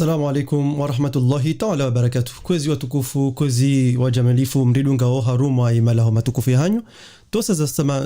Assalamu alaikum wa rahmatullahi ta'ala wa barakatuh. Kwezi watukufu, kwezi wajamalifu, mridunga o haruma imalaho matukufu hanyu. Tosa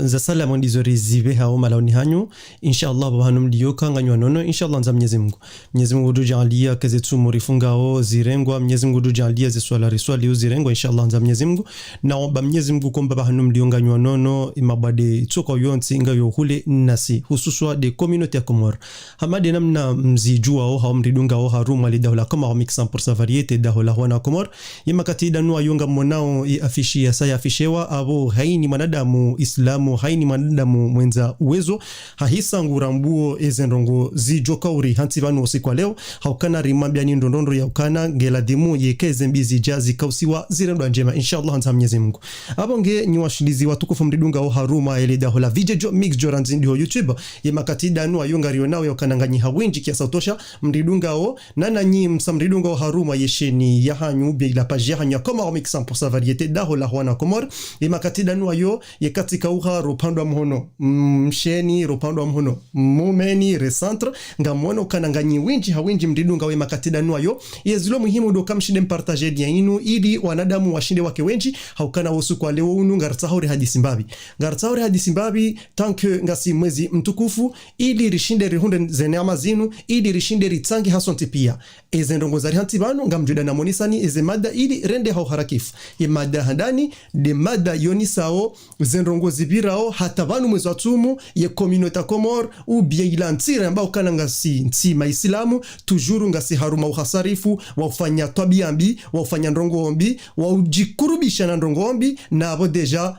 za salamu ndizo rizive hao malaoni hanyu. Inshallah baba hanu mdiyo kanganywa nono. Inshallah nza Mwenyezi Mungu. Mwenyezi Mungu dujalia kazetu murifunga o zirengwa. Mwenyezi Mungu dujalia ziswala riswali o zirengwa. Inshallah nza Mwenyezi Mungu. Naomba Mwenyezi Mungu kwa baba hanu mdiyo nganywa nono. Imabade tsoka yonsi inga yohule nasi. Hususwa de communauté ya Komoro. Hamade namna mzijua o hao mridunga o haruma li dahula kama wa mixan pour sa variété dahula wana Komoro. Yema katida nuwa yunga mwanao afishi ya saya afishewa. Abo haini manadamu Islamu haini manadamu mwenza uwezo hahisa ngurambuo ezenrongo zijoka uri hanti vanu usiku leo haukana rimambia ni ndondondo ya ukana ngeladimu yekeze mbizi jazi kausiwa zirendo njema inshallah hanta Mwenyezi Mungu abonge ni washilizi watukufu mridunga o haruma elida hola video mix joranzi ndio YouTube yemakatida nu ayonga rionao yokananganyi hawinji kia sautosha mridunga o nana nyi msamridunga o haruma yesheni ya hanyu bila page ya hanyu kama mix 100% variété da hola wana Komoro yemakatida nu ayo katika uha ropandwa mhono msheni ropandwa mhono mumeni recentre ngamono kananganyi winji hawinji mdidunga we makatida nuayo yezilo muhimu do kamshinde mpartage dia inu ili wanadamu washinde wake wenji haukana wosu kwa leo unu ngartsauri hadisi mbabi tanke ngasi mwezi mtukufu ili rishinde rihunde zeneama zinu ili rishinde ritsangi hasonti pia ezendongo zari hanti banu ngamjuda na monisani ezemada ili rende hau harakifu yemada handani de mada yonisao zenrongo zibirao hata vanu mwezi watumu ye communauté Komoro ou bien ilantire ambao kana ngasi ntima Islamu tujuru ngasi haruma uhasarifu wafanya tabiambi wafanya ndongombi waujikurubisha na ndongombi na abo deja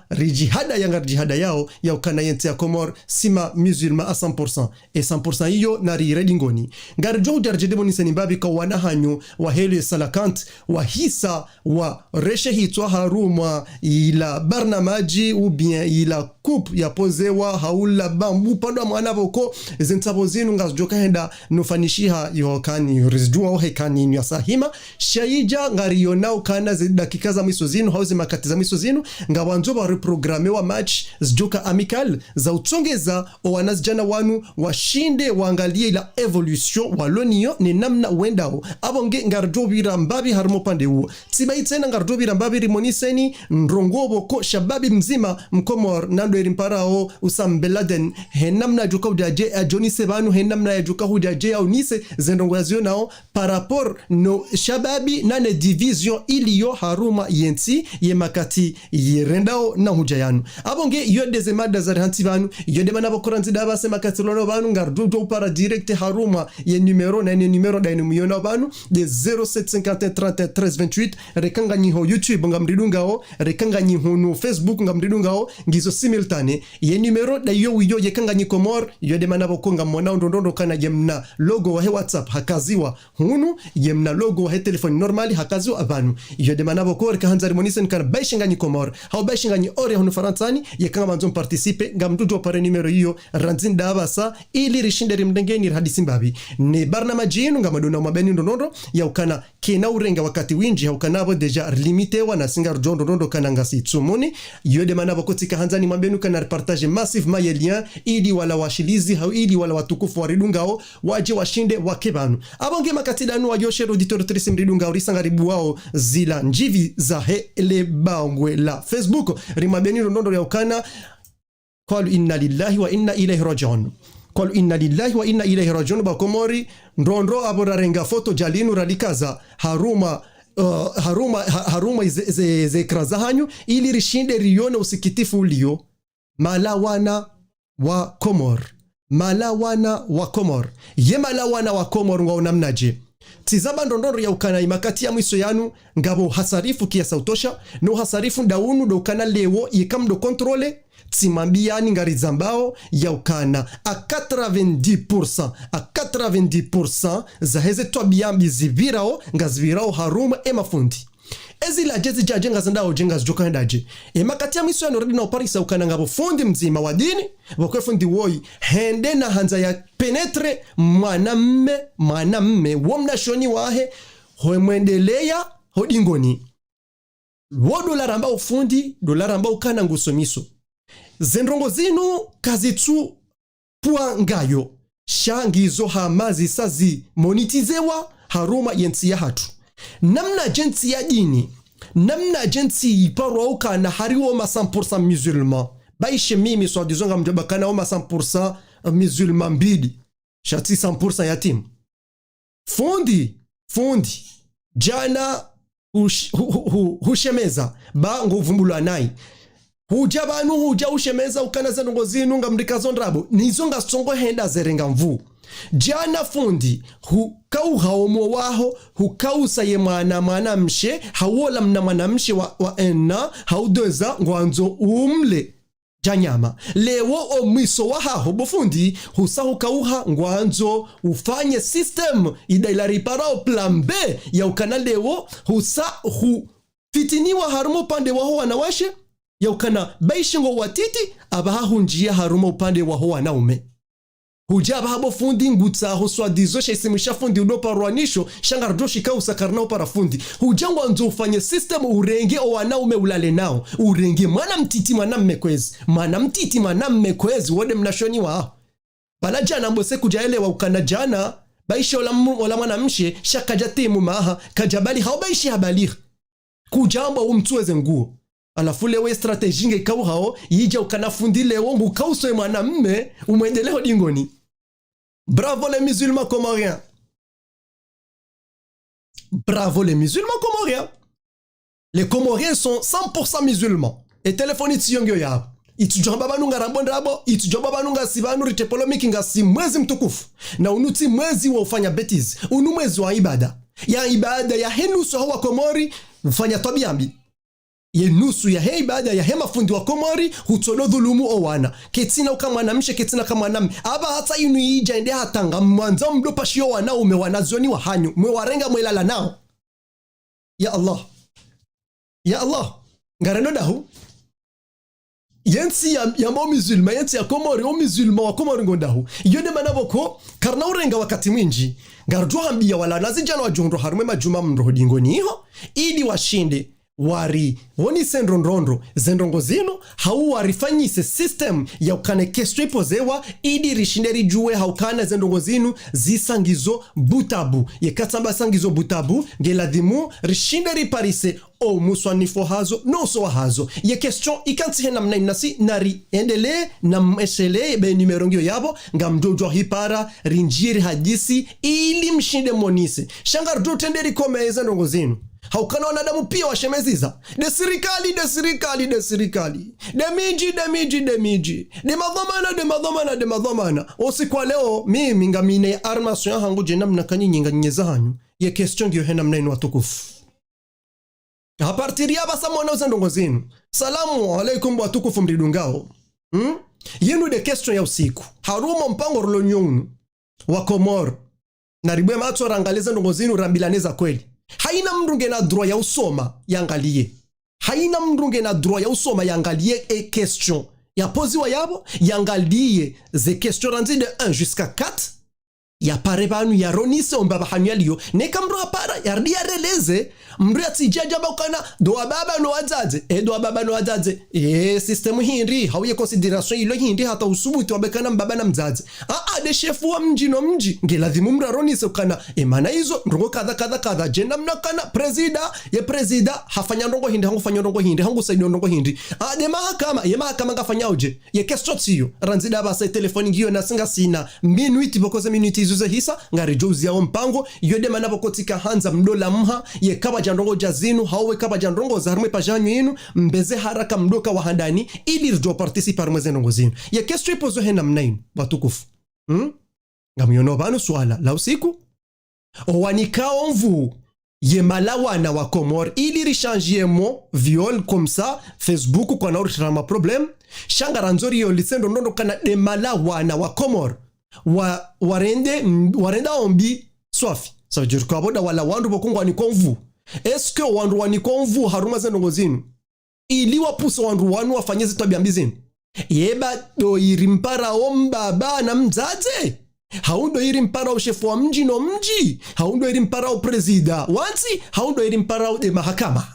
jihada yao ya ukana yente ya Komoro sima musulman a 100% et 100% hiyo na redingoni ngarjo darjede boni senimbabi kwa wana hanyu wa helu salakant wa hisa wa reshe hitwa haruma ila barnamaji ou bien ila coupe ya pozewa haula bambu pando mwana boko zentabo zinu ngazjoka henda nufanishiha yokani rizjua o hekani ni asahima shaija ngariona ukana dakika za mwiso zinu hauze makati za mwiso zinu ngawanzo ba reprogramme wa match zjoka amical za utsongeza o wanazjana wanu washinde waangalie ila evolution walonio ni namna wendao abonge ngarjo birambabi harmo pande huo tibaitena ngarjo birambabi rimoniseni ndrongobo ko shababi mzima Mkomoro nando erimparao Usama bin Laden henamna juka udaje ajoni sebanu henamna ya juka udaje au nise zendongo yazio nao par rapport no shababi nane division iliyo haruma yenti yemakati yerendao na hujayanu abonge yode zemada za hanti banu yode manabo koranti daba sema katlono banu ngardudo para direct haruma ye numero na ne numero da numero banu de 0751 30 13 28 rekanga nyi ho YouTube ngamridungao rekanga nyi ho no Facebook ngamridungao ngizo simultane ye numero da yo wiyo yekanga nyi Komoro yode manabo konga mona ndondondo kana yemna logo wa WhatsApp hakaziwa hunu yemna logo wa telefoni normali hakaziwa abanu yode manabo ko ka hanzari monisen kana baishinga nyi Komoro hau baishinga nyi ore hunu faransani yekanga manzo participe ngamdudo pare numero hiyo ranzin dabasa ili rishinde rimdengeni hadisi mbabi ne barnamaji yenu ngamadona mabeni ndondondo ya ukana kena urenga wakati winji haukanabo deja limite wana singar jondo ndondo kana ngasi tsumuni yode manabo kotika hanzani mabenu kana partage massive mayelien ili wala washilizi hau ili wala watukufu waridungao waje washinde wakebanu abonge makatida nu wajoshe auditorice mridungao risangaribu wao zila njivi za hele bangwe la Facebook rimabeni ndondo ya ukana qalu inna lillahi wa inna ilayhi raji'un qalu inna lillahi wa inna ilayhi raji'un ba Komori ndondro aborarenga foto jalinu radikaza haruma ze kraza hanyu ili rishinde rione usikitifu ulio malawana wa Komoro ye malawana wa Komoro ngwa unamnaje tizaba ndondoro ya ukana imakati ya mwiso yanu ngabo hasarifu kia sautosha no hasarifu ndaunu do ukana lewo yikamdo kontrole timambiani ngari zambao ya ukana a 90% za heze tobiambi zibirao ngazibirao haruma emafundi ezi la jezi jajenga zandao jenga zijoka ndaje makati ya mwiso yanu redi na uparisa ukana ngabo fundi mzima wa dini wakwe fundi woi hende na hanza ya penetre mwanamme womna shoni wahe hoemwendelea hodingoni wo dolara ambao fundi dolara ambao kana ngusomiso zendrongo zinu kazitu pua ngayo shangizo hamazi sazi monitizewa haruma yensi ya hatu namna jensi ya dini namna jensi iparwa uka na hariwo ma 100% musulman baishe mimi so dizonga mjabakana ma 100% musulman mbili shati 100% yatim fundi jana hushemeza ba nguvumbulwa nai huja banu huja ushemeza ukana za ngozinu ngamrikazo ndrabo nizonga songo henda zerenga mvu jana fundi hukau haomo waho hukau saye mwana mshe hawola mna mwana mshe wa enna haudeza ngwanzo umle janyama lewo omiso wahaho bofundi husa hukauha ngwanzo ufanye system idailari parao plan B ya ukana lewo husa fitiniwa harumo pande waho wanawashe ya ukana baishingo watiti abaha hunjia harumo upande waho wanaume hujaba habo fundi ngutsa ho swadizo shesimisha fundi udoparwanisho shangardo shikau sakarnao para fundi hujangwa nzo ufanye system urenge o wanaume ulale nao urenge mwana mtiti mwana mmekwezi wode mnashoni wa bala jana mbose kujaelewa ukana jana baisho wala mwana mshe shakajatemu maha kajabali hao baishi habali kujamba umtuweze nguo alafu lewe strategy nge kau hao yija ukana fundi lewo ngukauso mwana mme umwendeleho dingoni. Bravo les musulmans comoriens. Bravo les musulmans comoriens. Les Comoriens sont 100% musulmans. Et téléphone tsiyongyo ya. Itujamba banunga rambondrabo, itujamba banunga sibanu ritepolomiki nga si mwezi mtukufu. Na unuti mwezi wa ufanya betiz. Unu mwezi wa ibada. Ya ibada ya henusu hawa Komori ufanya tobiambi. Ye nusu ya hei baada ya hema fundi wa Komori hutolo dhulumu owana ketina ukama na mshe ketina kama nami aba hata inu ija ende hatanga mwanza mdopa shio wanao umewanazoni wa hanyu mwewarenga mwelala nao ya Allah ngareno dahu yensi ya mo musulma yensi ya Komori o musulma wa Komori ngondahu yode manaboko karna urenga wakati mwinji ngarujua hambia wala nazijana wa jondro harume majuma mroho dingoni hiho ili washinde wari woni sendrondondo zendongo zino hau warifanyise system ya ukane kestwepo zewa idi rishinderi juwe haukana zendongo zinu zisangizo butabu ye katamba sangizo butabu geladhimu rishinderi parise o muswanifo hazo no so hazo ye question ikanti hena mna inasi nari endele na meshele be numerongio yabo ngamdojo hipara rinjiri hadisi ili mshinde monise shangar do tenderi kome zendongo zinu haukana wanadamu pia washemeziza de serikali de miji de madhamana osikwa leo mimi ngamine armaso ya hangu jena mnakanyinga nyeza hanyu ye question ngiyo hena mnainu watukufu hapartiria basa mwana uzandongo zinu salamu alaikum watukufu mridungao yenu de question ya usiku haruma mpango rolonyonu wa Komor na ribwe mato rangaliza ndongo zinu rambilaneza kweli haina mrunge na droit ya usoma yangalie haina mrunge na droit ya usoma yangalie question ya pozi wa yabo yangalie ze question ranzi de 1 jusqu'à 4 ya pare banu ya ronise ombaba hanyaliyo neka mro hapara yardi ya releze mro ya tijaja bakana doa baba no wadzaze system hindi hauye consideration ilo hindi hata usubuti wabekana mbaba na mzaze de chefu wa mji no mji ngeladhimu mro ronise ukana emana hizo ndongo kadha jenda mnakana presida hafanya ndongo hindi hangu fanya ndongo hindi hangu saidi ndongo hindi de mahakama ngafanya uje ye kestotiyo ranzida basa telefoni ngiyo na singa sina minuiti bokoze minuiti izuze hisa ngari jozi ya mpango yode manabo kotika hanza mdola mha ye kaba jandongo jazinu hawe kaba jandongo za harme pajanyu inu mbeze haraka mdoka wa handani ili rjo participar mwezeno zinu ye kesto pozo hena mnainu watukufu ngamyono banu swala la usiku owanikao mvu ye malawana wa Komor ili rishangiemo viol comme ça Facebook kwa na urishama problem shangaranzori yo lisendo ndondo kana de malawana wa Komor warenda ombi swafi ça veut dire quoi boda wala wandu bokungwa ni konvu est-ce que wandu wani konvu haruma zendongo zinu ili wapuso wandu wanu wafanyeze tabiambi zinu yeba do irimpara omba bana mzaze haundo irimpara o shefu wa mji no mji haundo irimpara o presida wansi haundo irimpara o de mahakama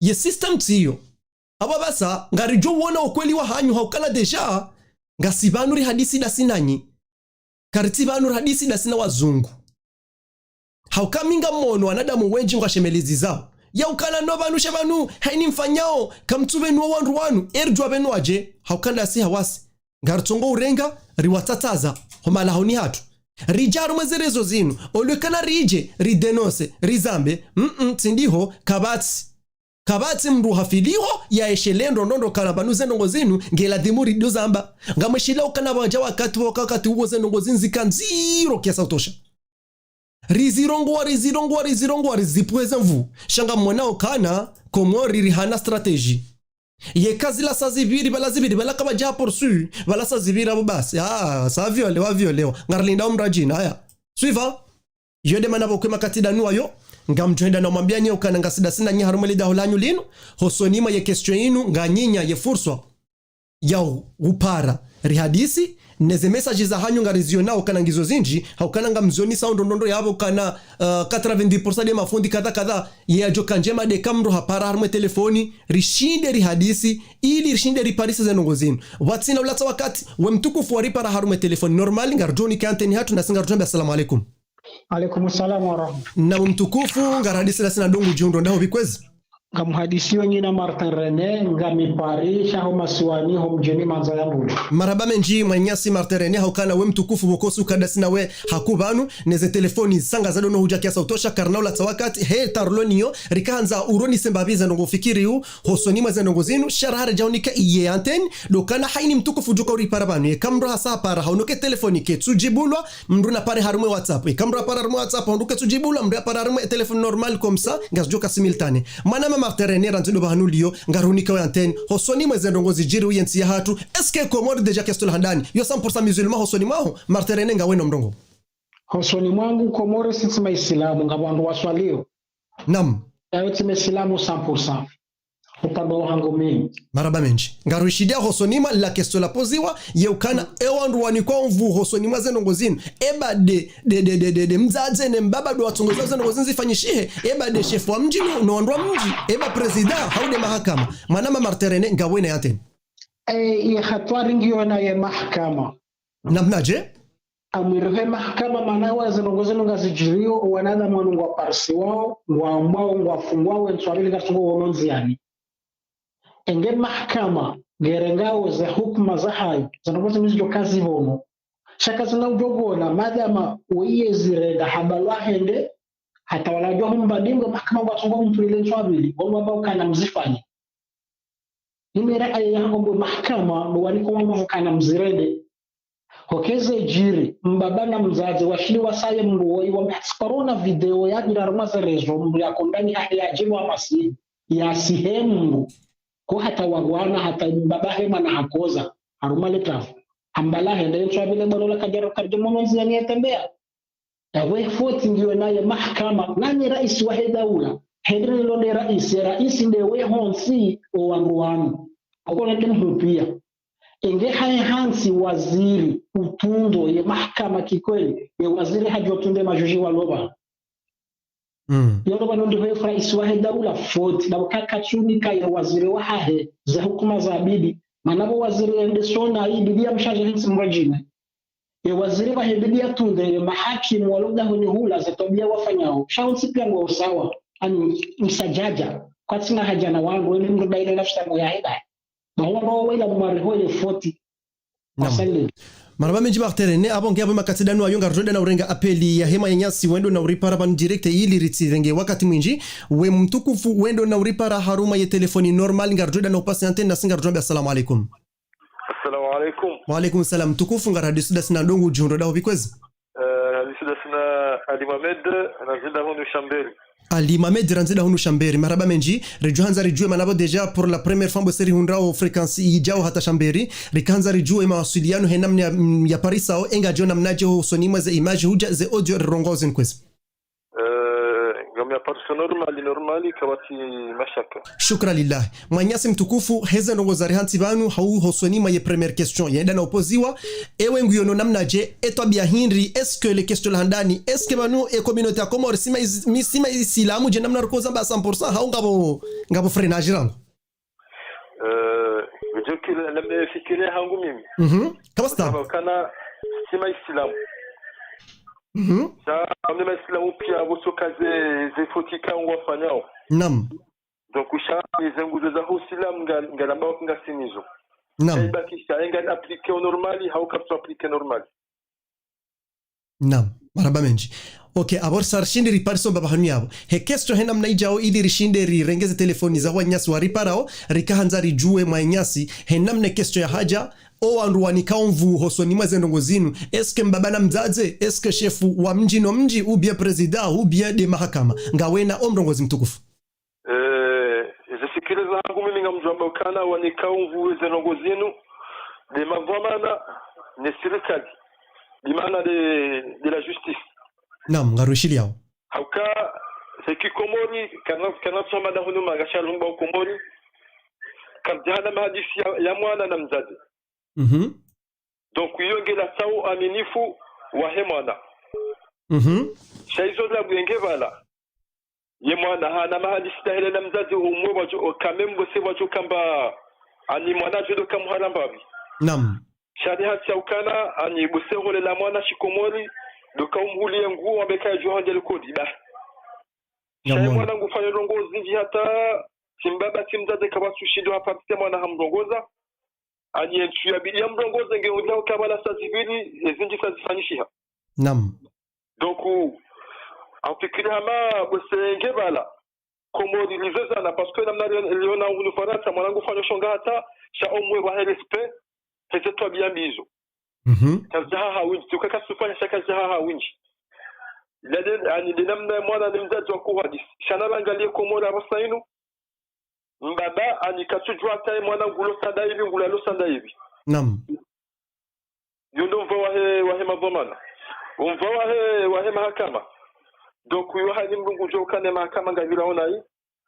ye system tiyo aba basa ngarijo wona ukweli wa hanyu haukala deja ngasibanuri hadisi da sinanyi karitibanuri hadisi da sina wazungu haukaminga mono wanadamu wenji ngashemelizi zao ya ukana no banu shebanu haini mfanyao kamtube no wandu wanu erjwa benu aje haukanda si hawasi ngartongo urenga riwatataza homala honi hatu rijaru mwezerezo zinu olwekana rije ridenose rizambe tsindiho kabati mru hafiliho ya eshelendo ndondo kana banu zenongo zinu ngela dimuri dozamba ngameshila ukana banja wakati uwo zenongo zinzi kanziro kiasa utosha rizirongwa rizipweza mvu shanga mwanao kana komori rihana strategy ye kazi la saa zibiri bala kama ja poursu bala saa zibiri abo basi sa violewa ngarlinda umrajina haya suiva yode manabo kwema katida nuayo ngamjenda na mwambia nye ukana ngasida sina nya harumeli da holanyu linu hosonima ye question inu nganyinya ye furswa yao upara rihadisi neze message za hanyu ngarizionao kana ngizo zinji haukana ngamzoni sound ndondo yabo kana 90% de mafundi kadha ye ajoka njema de kamro hapara harumwe telefoni rishinde rihadisi ili rishinde riparisi za nongozinu watsina ulata wakati we mtukufu wa ripara harumwe telefoni normali ngarjoni kanteni hatu na singa rujambi assalamu alaikum. Alaikum salam wa rahmatullahi. Na mtukufu ngaradisi la sina dongu jiundo ndaho bikwezi ngamhadisi wengine Martin Rene ngamiparisha ho masiwani ho mjeni manza ya bulu maraba menji mwanyasi Martin Rene haukana we mtukufu bokosu kadasi na we hakubanu neze telefoni sanga za dono huja kiasa utosha karna ula tawakati he tarloniyo rikaanza uroni sembabiza nongo fikiri hu hosoni maza nongo zinu sharahara jaunika iye anten dokana haini mtukufu juka uri parabanu ye kamro hasa para haunuke telefoni ke tujibulwa mruna pare harume whatsapp ye kamro para harume whatsapp haunuke tujibulwa mruna pare harume telefoni normal komsa ngasjoka similtane manama Martin Rene rantindo bahanulio ngarunika wa antenne hosoni mweze ndongozi jiri uyensi ya hatu eske komori deja kestol handani yo 100% musulman hosoni mwaho Martin Rene ngaweno mdongo hosoni mwangu komori sisi maislamu ngabandu waswalio nam ayo time islamu 100% upando wangu mimi maraba menji ngaruishidia hosonima la kesto la poziwa yeukana ewandu wanikwa mvu hosonima zenongozinu eba de mzaze ne mbaba do watongoza zenongozinu zifanyishihe eba de chef wa mji no wandu wa mji eba presida haude mahakama manama Martin Rene ngawena yate ye khatwari ngiona ye mahakama namnaje amirhe mahakama manawa zenongozinu ngazijirio wanada mwanungu wa parsi wao ngwa fungwa wenswabili katungo wononziani enge mahakama gerengao za hukuma za hayo zanakoze mizijo kazi hono shaka zina ujogona madama uiye zirenda habalwa hende hata walajua humbadingo mahakama watungo mpulile nswabili wala ambao kana mzifanya nimera aya yango mbo mahakama waniko wangu kana mzirende hokeze jiri mbabana mzazi washili wasaye mbuoi wamehasiparona video ya jirarumasa rezo mbu ya kondani ya jimu amasi ya sihemu ko hata wagwana hata babahe mana hakoza harumale trafu ambala hende nswa bile balola kajaro karjumonzi yani yatembea tawe foti ndio naye mahakama nani rais wa daula hedri londe rais ndewe honsi o wangu akona kinhupia enge haye hansi waziri utundo ye mahakama kikweli ye waziri hajotunde majuji waloba yoba nondo hefa iswahe daula fort na wakaka chuni kai waziri wa hahe za hukuma za bibi manabo waziri ende sona hii bibi amshaje hinsi mwajina ye waziri wa bibi atunde mahakimu waloda huni hula za tabia wafanyao shaunsi pia ngo usawa ani msajaja kwa tina haja na wangu ile mruda ile nafsi ya hida bawo wala mwariho ile fort asali maraba menji Martin Rene abonge abo makatidano ayonga roda na urenga apeli ya hema yenyasi wendo na uripara ban direct ili ritirenge wakati mwinji we mtukufu wendo na uripara haruma ye telefoni normal ngarjoda na upasi antenne na singa rojombe assalamu alaikum. Assalamu alaikum. Wa alaikum salam mtukufu ngaradisuda sina dongo jundo daho bikwezi radisuda sina Ali Mohamed ranzida hunu Chamberi. Ali Mohamed ranzida hunu Chamberi maraba menji rejuhanza rejue manabo deja pour la première fois boseri hundrao frequency ijao hata Chamberi rikanza rejue mawasiliano henamni ya Parisao enga jona mnaje ho sonima ze image huja ze audio rongozen kwezi ngamya normali kawati mashaka shukra lillah mwanyasi mtukufu heza ndongoza rihanti banu hau hosonima ye première question yenda na opoziwa ewe nguyono namnaje etwa bia hinri est-ce que les questions landani est-ce que banu e communauté ya Comore sima isilamu je namna rukoza ba 100% hau ngabo freinage rango joki lambe fikire hangu mimi kama sta kana sima isilamu Sa amna Islamu pia bosokaze zefotika ngwafanyao. Naam. Donc usha izenguzo za Islam ngalamba ngasinizo. Naam. Bakisha enga appliquer au normali haukapto appliquer normali. Naam. Maraba menji. Okay, abor sar shinde riparso baba hanu yabo. He kesto hena mnaijao ili rishinde rirengeze telefoni za wanyasi wa riparao, rikahanza rijue mwanyasi, hena mne kesto ya haja, o anruwani kaunvu hosoni mwazendongo zinu, eske mbabana mzaze, eske shefu wa mji no mji, ubia prezida, ubia de mahakama, ngawena omrongozi mtukufu. Zesikiliza hangu mimi ngamjomba ukana wani kaunvu zendongo zinu, de magwamana ne serikali. Limana de la justice. Naam, ngarushili yao. Hauka seki komori kana soma da hunu magasha lumba komori kabjana mahadisi ya mwana na mzazi. Donc yongela sawo aminifu wa hemwana. Shaizo la bwenge bala. Ye mwana hana mahadisi da hele na mzazi umwe wajo kamembo se wajo kamba ani mwana jodo kamharambabi. Naam. Sharia chaukana ani busehole la mwana shikomori doka umhulie nguo abeka johande lekodi ba. Shai mwana ngufanya rongozi nji hata timbaba timzaze kabatu shindo hapa pite mwana hamrongoza. Ani entu ya bidi hamrongoza nge unjao kabala sa zibidi zinji sa zifanyishiha. Naam. Donc anfikiri hama busenge bala komori lizezana parce que namna liona unufarata mwana ngufanya shonga hata sha omwe wa respect. Hete to bien bizo. Kazaha winji tukaka sufanya shaka zaha winji. Lade ani dinamna mwana nimzazi wa kuhadis. Shana langalie komora basainu. Mbaba ani katujwa tay mwana ngulo sanda hivi ngulalo sanda hivi. Naam. Yondo mva wahe mavomana. Umva wahe mahakama. Donc yo hani mlungu jokane mahakama ngavira onai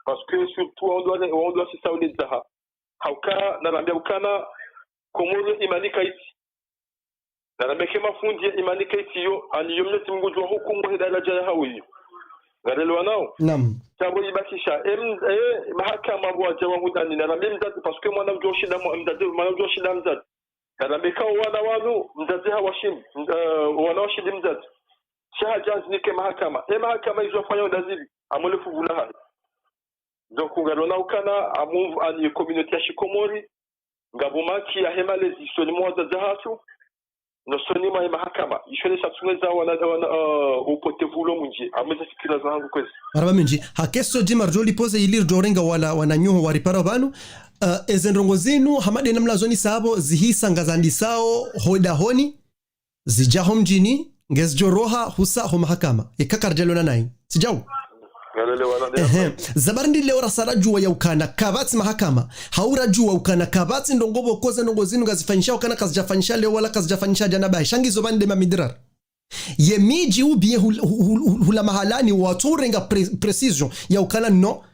parce que surtout on doit se sauler zaha. Hauka na rambia ukana komoro imanika iti na nabeke mafundi imanika iti yo ani yomleti mgujwa hukumu hidala jaya hawi ngarelwa nao naam tabo ibakisha mahakama bwa jawa hudani na nambe mzazi parce que mwana mjo shida mzazi mwana mjo shida mzazi na nabeka wana wanu mzazi hawashim wana washidi mzazi shahaja nike mahakama mahakama hizo fanya udazili amolefu vulaha donc ngarona ukana amu ani community ya shikomori ngabumaki ya hema lezi soni mwaza zahatu no soni mwa mahakama ishole satsuneza wana upotevulo munji ameze fikira zangu kwezi araba minji hakeso jima rjoli pose ilir jorenga wala wananyuho waripara banu ezendrongo zinu hamade namla zoni sabo zihisa ngazandi sao hoda honi zijaho mjini ngezjoroha husa ho mahakama ikakarjelona nai sijau zabarindi leo rasara juwa ya ukana kabati mahakama haura juwa ukana kabati ndongobo koze ndongozinu ngazifanyisha ukana kazijafanyisha leo wala kazijafanyisha jana bai shangizo bande mamidrar ye miji ubie hula mahalani waturenga precision ya ukana no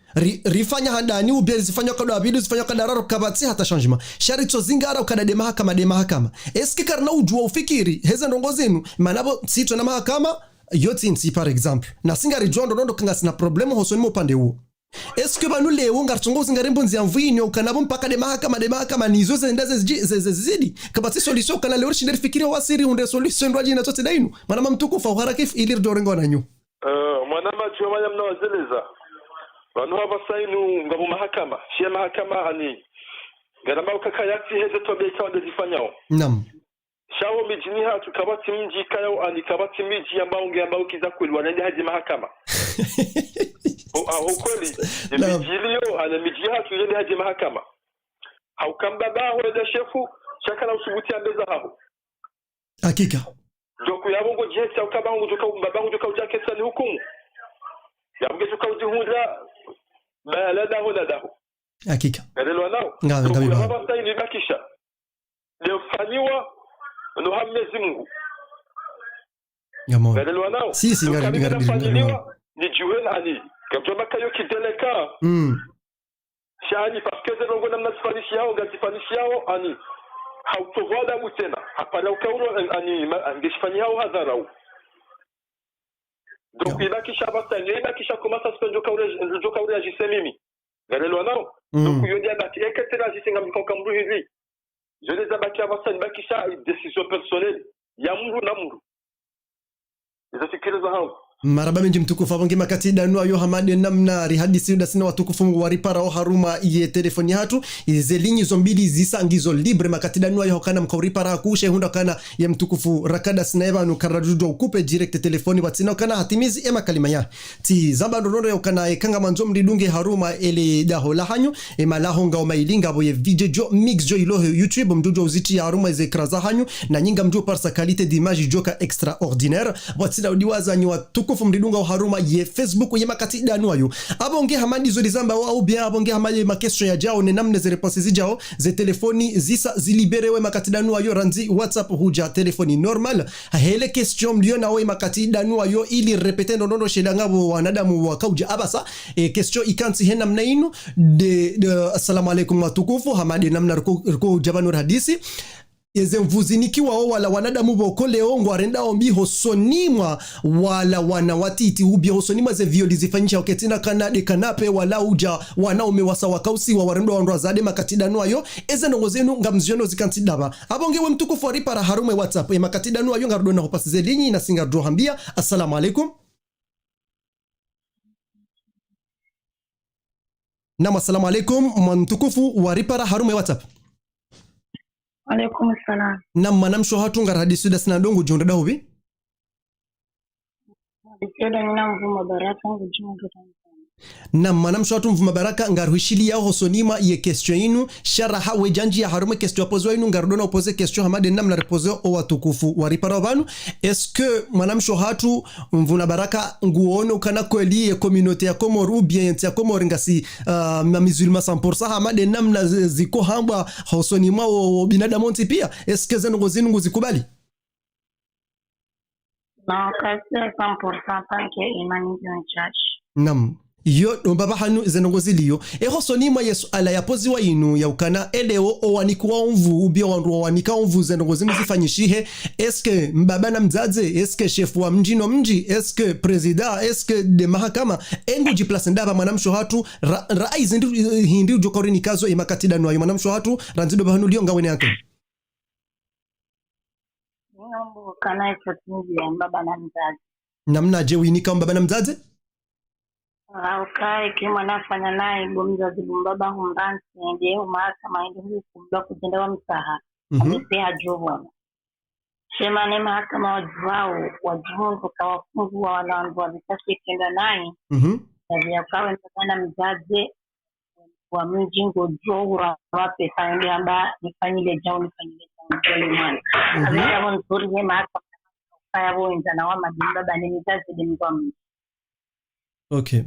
rifanya handani ubie zifanya kada abidu zifanya kada raro kabati hata changement sharito zingara ukana de mahakama eski karna ujua ufikiri heza ndongozinu manabo sito na mahakama yote nsi par exemple na singari jondo ndo kanga sina problemo hosoni mo pande huo eske banu leo ngartongozi ngarembo nziamvuinyo kanabo mpaka de mahakama nizo zendaze zidi kabati solution kana leo shinderi fikiria wasiri unde solution ndwaji na tote dainu manama mtukufa uharakif ilir dorengo nanyu manama choma yamna wazeleza banu haba sainu ngabu mahakama shia mahakama ani garamba ukakayati heze tobe ikawa ndezifanyao nam shawo mijini hatu kabati mji kayo ani kabati miji ambao kiza kweli wanaenda haji mahakama kweli mijilio ana miji hatu yende haji mahakama haukamba baho ya shefu shakala usubuti ambeza hapo hakika joku yabongo jiheti ukaba ngo joka babango joka ujakesa ni hukumu yabongo joka ujihunda bala daho daho hakika ngalelo nao ngabi baba sasa ni bakisha leo fanywa no hamnyezi Mungu ngamo ngalelo nao sisi ngari ni juhel ani kabjoma kayo kideleka shani parce que zenongo namna sifanishi yao gazifanishi yao ani hautovoda mutena hapana ukauro ani angeshifanya yao hadharau donc ibakisha basanga ibakisha komasa spenjo kaure ajise mimi ngalelo nao donc yodia bati eketera ajisenga mkoka hivi je les abaki abasanga bakisha décision personnelle ya muru na muru izafikiriza hao maraba menji mtukufu abonge makati danu ayo hamade namna rihadisi nda sina watukufu waripara o haruma iye telefoni hatu ize linyi zombili zisa ngizo libre makati danu ayo kana mkauripara akushe hunda kana ya mtukufu rakada sinaeva nukarajujo ukupe direct telefoni watina kana hatimizi ema kalima ya ti zamba ndonondo ya kana ekanga manzo mdidunge haruma ele daho lahanyo ema lahonga o mailinga boye video mix jo ilo YouTube mjojo uziti ya haruma ize kraza hanyo na nyinga mjo par sa qualité d'image joka extraordinaire watina udiwaza nyo watukufu mdidunga o haruma ye Facebook ye makati danu ayo abonge hamadi zo dizamba au bien abonge hamadi ma question ya jao ne namne ze réponses zijao ze telefoni zisa ziliberewe makati danu ayo ranzi WhatsApp huja telefoni normal hele question mlio na we makati danu ayo ili repete ndondo shedanga bo wanadamu wakauja abasa question ikansi hena mnainu de assalamu alaikum watukufu hamadi namna ruko jabanur hadisi eze mvuzinikiwa wala wanadamu bokole ongo arenda ombi hosonimwa wala wanawatiti ubia hosonimwa ze violi zifanyisha oketina kanade kanape wala uja wanaume wasa wakausi wa warendo wa zade makatidanu ayo eze nongozenu ngamziono zikantidaba abongewe mtukufu waripara harume WhatsApp makatidanu ayo ngarudona hopasize linyi na singa drohambia assalamu alaikum Nama assalamu alaikum mtukufu waripara harume WhatsApp Alaikum salam. Nam manam sho hatunga hadisu da sina dongo jonda da hobi? Dikeda nina mvuma baraka ngujuma kitani. Nam manam sho hatunga mvuma baraka ngaruhishili ya hosonima ye question inu sharaha wejanji ya harume question pozo inu ngarudona opose question hamade nam na repose o watukufu waripara banu est-ce que manam sho hatu mvuna baraka nguono kana kweli ye communauté ya Komoro ou bien ya Komoro ngasi ma musulman 100% hamade nam na ziko hamba hosonima o binadamu pia est-ce que zenu ngozinu nguzikubali? Na kasi 100% tanke imani church. Nam yo baba hanu zenongoziliyo hosonima yesu ala yapoziwa inu ya ukana eleo owanikuwa mvu ubia wandu owanika mvu zenongozinu zifanyishihe eske mbaba na mzaze eske chef wa mjino mji eske presida eske de mahakama engu jiplase ndaba manamsho hatu raizi hindi ujokori nikazo imakatida nuayo manamsho hatu ranzido bahanu liyo ngawene yake Ngambo kana ifotingi ya mbaba na mzaze namna je winika mbaba na mzaze Aukai kima nafanya nae mzazi mbaba humbansi ndiye mahakama ndio kumba kujendewa msaha amepea jobo Shema ne mahakama wajuhundu kawafungu wa wanaandu wa vitasi kenda nae ya kawe mbaba mzazi wa mjingo johura wape sandi amba nifanyile jao mjole mwana Azia wanzuri ne mahakama kaya woinza na wama mbaba ni mzazi de mzamu Ok.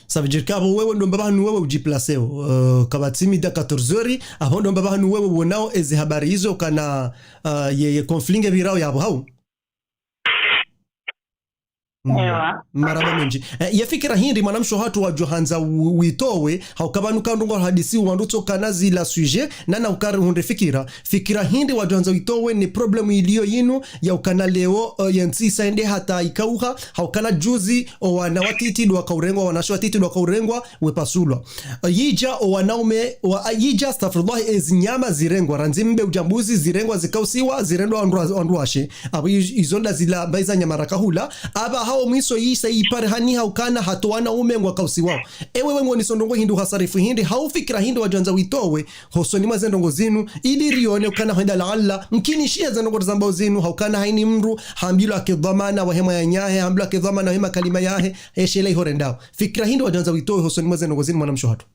Ça veut dire qu'abo wewe ndo mbaba hanu wewe ujiplaseo kabatimi da 14h aho ndo mbaba hanu wewe wonao eze habari hizo kana ye konflinge virao yabo hau maraba menji ya fikira hindi manamsho hatu wa johanza witowe haukabanu kandungo hadisi wanduto kana zila sujet nana ukari hunde fikira hindi wa johanza witowe ni problemu iliyo yinu ya ukana leo yansisa ende hata ikauha haukana juzi o wanawatiti do kaurengwa wanashwatiti do kaurengwa wepasulwa yija o wanaume yija astaghfirullah ezinyama zirengwa ranzimbe ujambuzi zirengwa zikausiwa zirendwa anduashe abo izonda zila baiza nyamaraka hula aba hao mwiso yisa ipare hani haukana hatoana umengwa kausi wao ewe wengo nisondongo hindu hasarifu hindi haufikira hindu wajanza witowe hosoni mazendongo zinu ili rione ukana henda laalla mkini shia zendongo zambao zinu haukana haini mru hambilo akidhamana wa hema ya nyahe hambilo akidhamana wa hema kalima yahe eshele ihorendao fikira hindu wajanza witowe hosoni mazendongo zinu mwanamsho hatu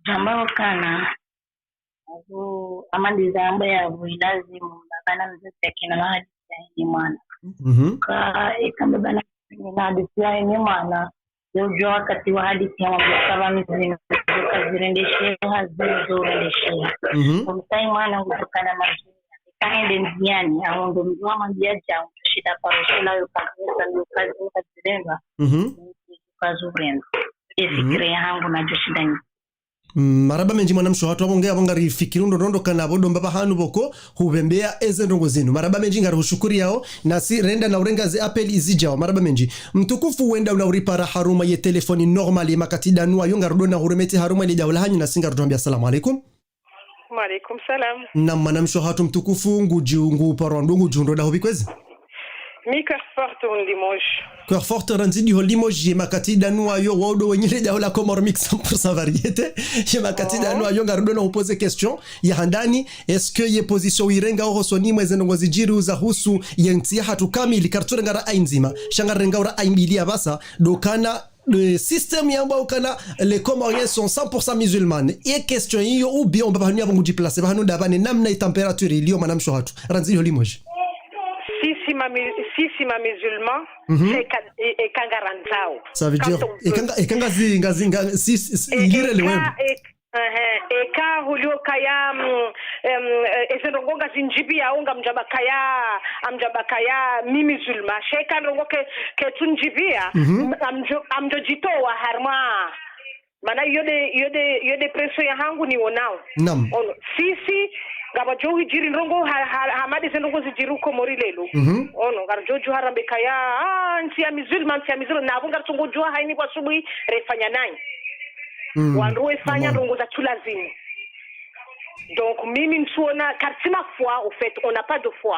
Jambao kana amandi zambo ya vuilazi mbabana mzete kina mahadi ni mwana ka ikambabana na hadithi ya ni mwana yojo wakati wa hadithi ya mabukaba mzini kazirendeshea hazizorendeshea kumtai mwana kutokana mazuri kaende mziani au ndo mzwa mandiaja shida paroshela yokazeza yokazirendwa kazurenda ifikire yangu na joshidani maraba menji mwanamsho hatu abongea abongari fikirundo rondo kana bodo mbaba hanu boko hubembea eze ndongo zinu maraba menji ngari hushukuri yao nasi renda na urenga ze apel izijao maraba menji mtukufu wenda unauripara haruma ye telefoni normal ye makatida nuwa yonga rudona hurumeti haruma ili jawla hanyu na singa rutuambia assalamu alaikum Wa alaikum salam. Na manam shohatu mtukufu ngujiungu parwandu jundo da hobikwezi. Mi cœur fort on Limoges. Cœur fort ranzidi ho Limoges makati danu ayo wodo wenyele da hola Comor mix 100% variété. Je makati danu ayo ngarudo na poser question ya handani est-ce que ye position irenga ho soni mweze ngozi jiru za husu yentia hatu kamili kartura ngara ainzima. Shanga renga ora aimbilia basa dokana le système yamba okana les Comoriens sont 100% musulmans et question yo ou bien on va venir vous déplacer ba hanu dabane namna température ilio manam shohatu ranzidi ho Limoges. Si ma musulman et kangarantao. Ça veut dire et kanga zinga si ilire le web. Eka hulio kaya ezenongonga zinjibia unga mjabakaya mi musulman sheka rongo ke tunjibia amjojitoa harma mana yode preso ya hangu ni onao. Nam. Sisi gaba jowi jiri rongo hamadi zenongo zijiru Komori lelo. Ono gar joju harambe kaya nti ya musulman na abunga tungo jua haini kwa subuhi refanya nai. Wanruwe fanya rongo za tulazini. Donc mimi mtuona katima foi au fait on n'a pas de foi.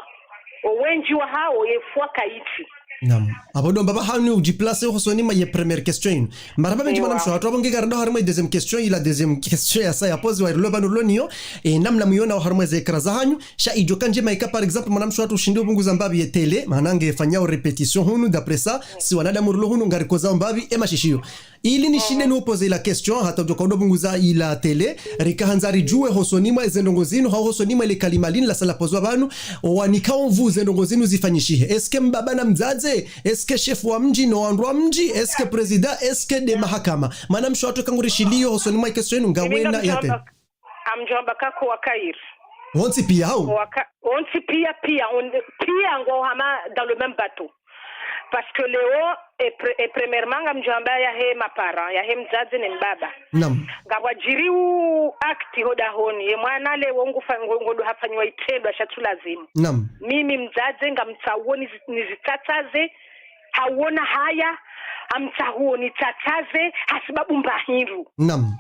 Owenji wa hao ye foi kaiti. Nam. Abodo baba hanu ujiplace ho soni ma ye première question. Maraba benji manam shohatu abonge gardo harma deuxième question ila deuxième question ya sa ya pose wa loba nulonio e namna muyona harma ze kraza hanyu sha ijokanje maika par exemple manam shohatu shindo bungu zambabi ye tele manange fanya répétition hunu d'après ça si wanada murlo hunu ngari koza mbabi e mashishio ili ni shinde no poser la question hata jokodo bungu za ila tele rika hanzari juwe hosonima ezendongo zinu ha hosonima ile kalimalini la sala pozwa banu wanikao mvu zendongo zinu zifanyishihe eske mbaba na mzaze eske chef wa mji no andwa mji eske president eske de mahakama manam shoto kangurishilio hosonima question ngawena yate amjomba kako wakair onti pia hao onti pia ngo hama dans le même bateau. Parce que Léo est premièrement amjamba ya he mapara ya he mzazi ni mbaba. Naam. Ngabwa jiriu akti hoda honi ye mwana le wongu ngodo hafanywa itendo ashatulazimu. Naam. Mimi mzazi ngamtsawoni nizitataze hauona haya amtsahuoni tataze hasibabu mbahiru. Naam.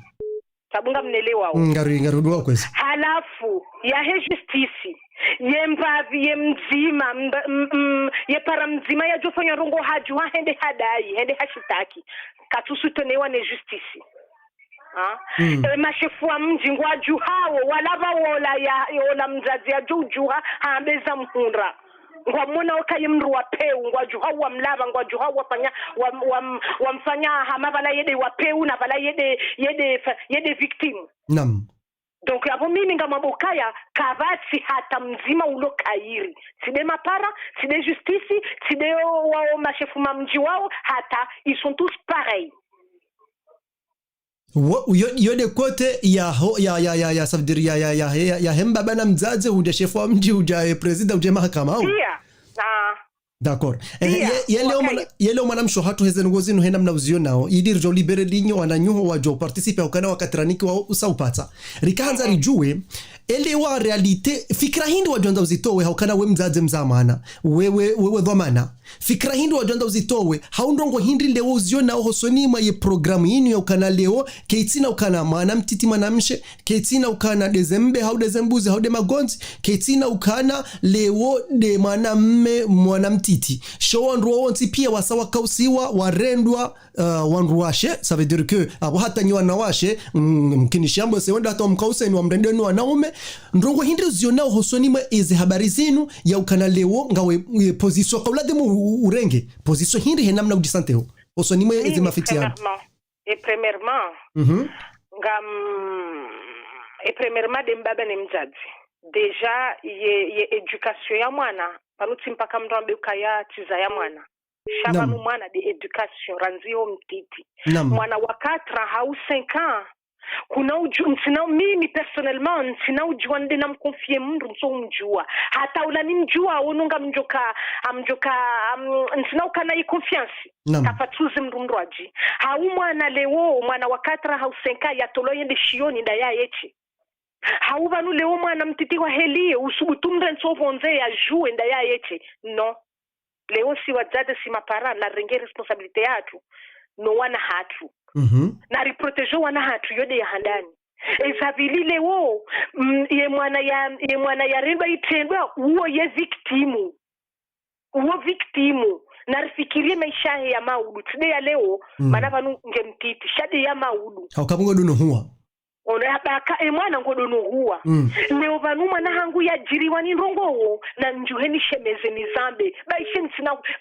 Sabunga mnelewa wao. Ngarudwa kwezi. Halafu ya he justice ye mbavi ye mzima ye para mzima ya jofanya rongo hajua hende hadai hende hashitaki katusutonewa ne justice mashefu wa mji ngwaju hao walava wola ya yola mzazi ya jujuha haambeza mhunra ngwamona okaye mru wa peu ngwaju hao wa mlava ngwaju hao wafanya wamfanya hamabala yede wa peu na bala yede victim. Naam. Donc abo mimi ngamabokaya kavati hata mzima ulo kairi side mapara side justice side wao mashefu mamji wao hata ils sont tous pareils. Yo de côté ya ça veut dire ya hemba bana mzaze uja chef wa mji uja president uja mahakama au d'accord yele manam shohatu hezen ngozino hena mna uzio nao idir jo libere linyo wananyuho wajo participe ukana wakatraniki wa usaupata rikaanza rijue ele wa realite fikra hindi wajonda uzitowe haukana we mzaze mzamana wewe dhamana fikra hindi wajonda uzitowe haundongo hindi leo uzio nao hosonima ye programu yinu ya ukana leo keitina ukana mana mtiti manamshe keitina ukana dezembe hau dezembuzi hau de magonzi keitina ukana leo de manamme mwanamtiti shawandro wonti pia wasawa kausiwa warendwa wanruashe ça veut dire que abo hata nyi wanawashe mkinishambo se wenda hata mkause ni wamrendeni wanaume ndongo hindi uzionao hosonima izi habari zinu ya ukana leo ngawe position kaulade mu urenge position hindi henamna udisanteo hosonima izi mafitiano et premièrement premièrement de mbaba ni mzazi deja ye education ya mwana panuti mpaka mrambe ukaya tiza ya mwana shaba no mwana de education ranzio mtiti mwana wa 4 hau 5 ans kuna msina mimi personnellement msina ujuande na mkonfie mndu mso mjua hata ulani mjua onunga mjoka msina ukana i confiance tafatuze mndu aji hau mwana leo mwana wa 4 hau 5 ans yatoloyende shioni nda ya yechi hauba nu leo mwana mtiti wa helie usubutumre nsovonze ya juu nda ya yeche no leo si wazade si mapara na renge responsabilite yatu no wana hatu na riprotejo wana hatu yode ya handani ezavili leo ye mwana ya rimba itendwa uo ye victimu narifikirie maisha ya maudu tide ya leo mana vanu ngemtiti shade ya maudu haukamungo duno huwa ona baka mwana ngodono huwa leo vanu mwana hangu ya jiriwa ni ndongowo na njuheni shemeze ni zambe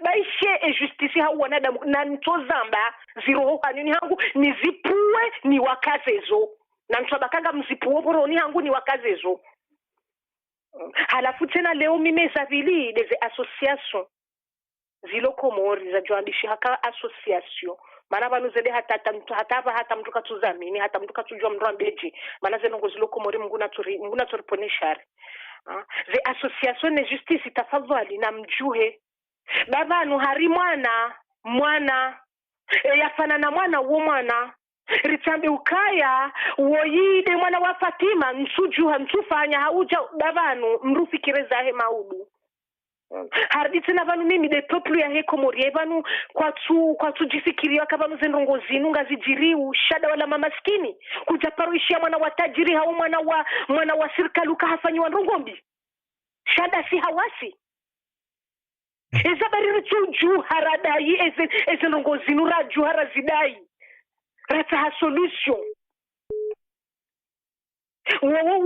baishe justice hau wanadamu na nto zamba ziro hanini hangu nizipuwe ni wakazezo na mtabakanga mzipuwe boro ni hangu ni wakazezo. Halafu tena leo mimeza vili des associations zilo komori za joandishi haka association mana vanu zede hata mtu katuzamini hata mtu katujua mndu ambeji mana zenongo zilo komori mnguna turiponeshari ze association ne justice itafadhali na mjuhe babanu hari mwana yafana na mwana uo mwana ritambe ukaya woyide mwana wa Fatima nsujuha nsufanya hauja babanu mrufikireza he maudu harditse na vanu mimi de peuple ya he Komori vanu kwatu jifikiria kabanu zenrongo zinu ngazijiriu shada wala mamaskini kuja paruishia mwana wa tajiri hau mwana wa serikali ukahafanyiwa ndongombi shada si hawasi ezabari tuju haradai ezenrongo zinu raju harazidai rata solution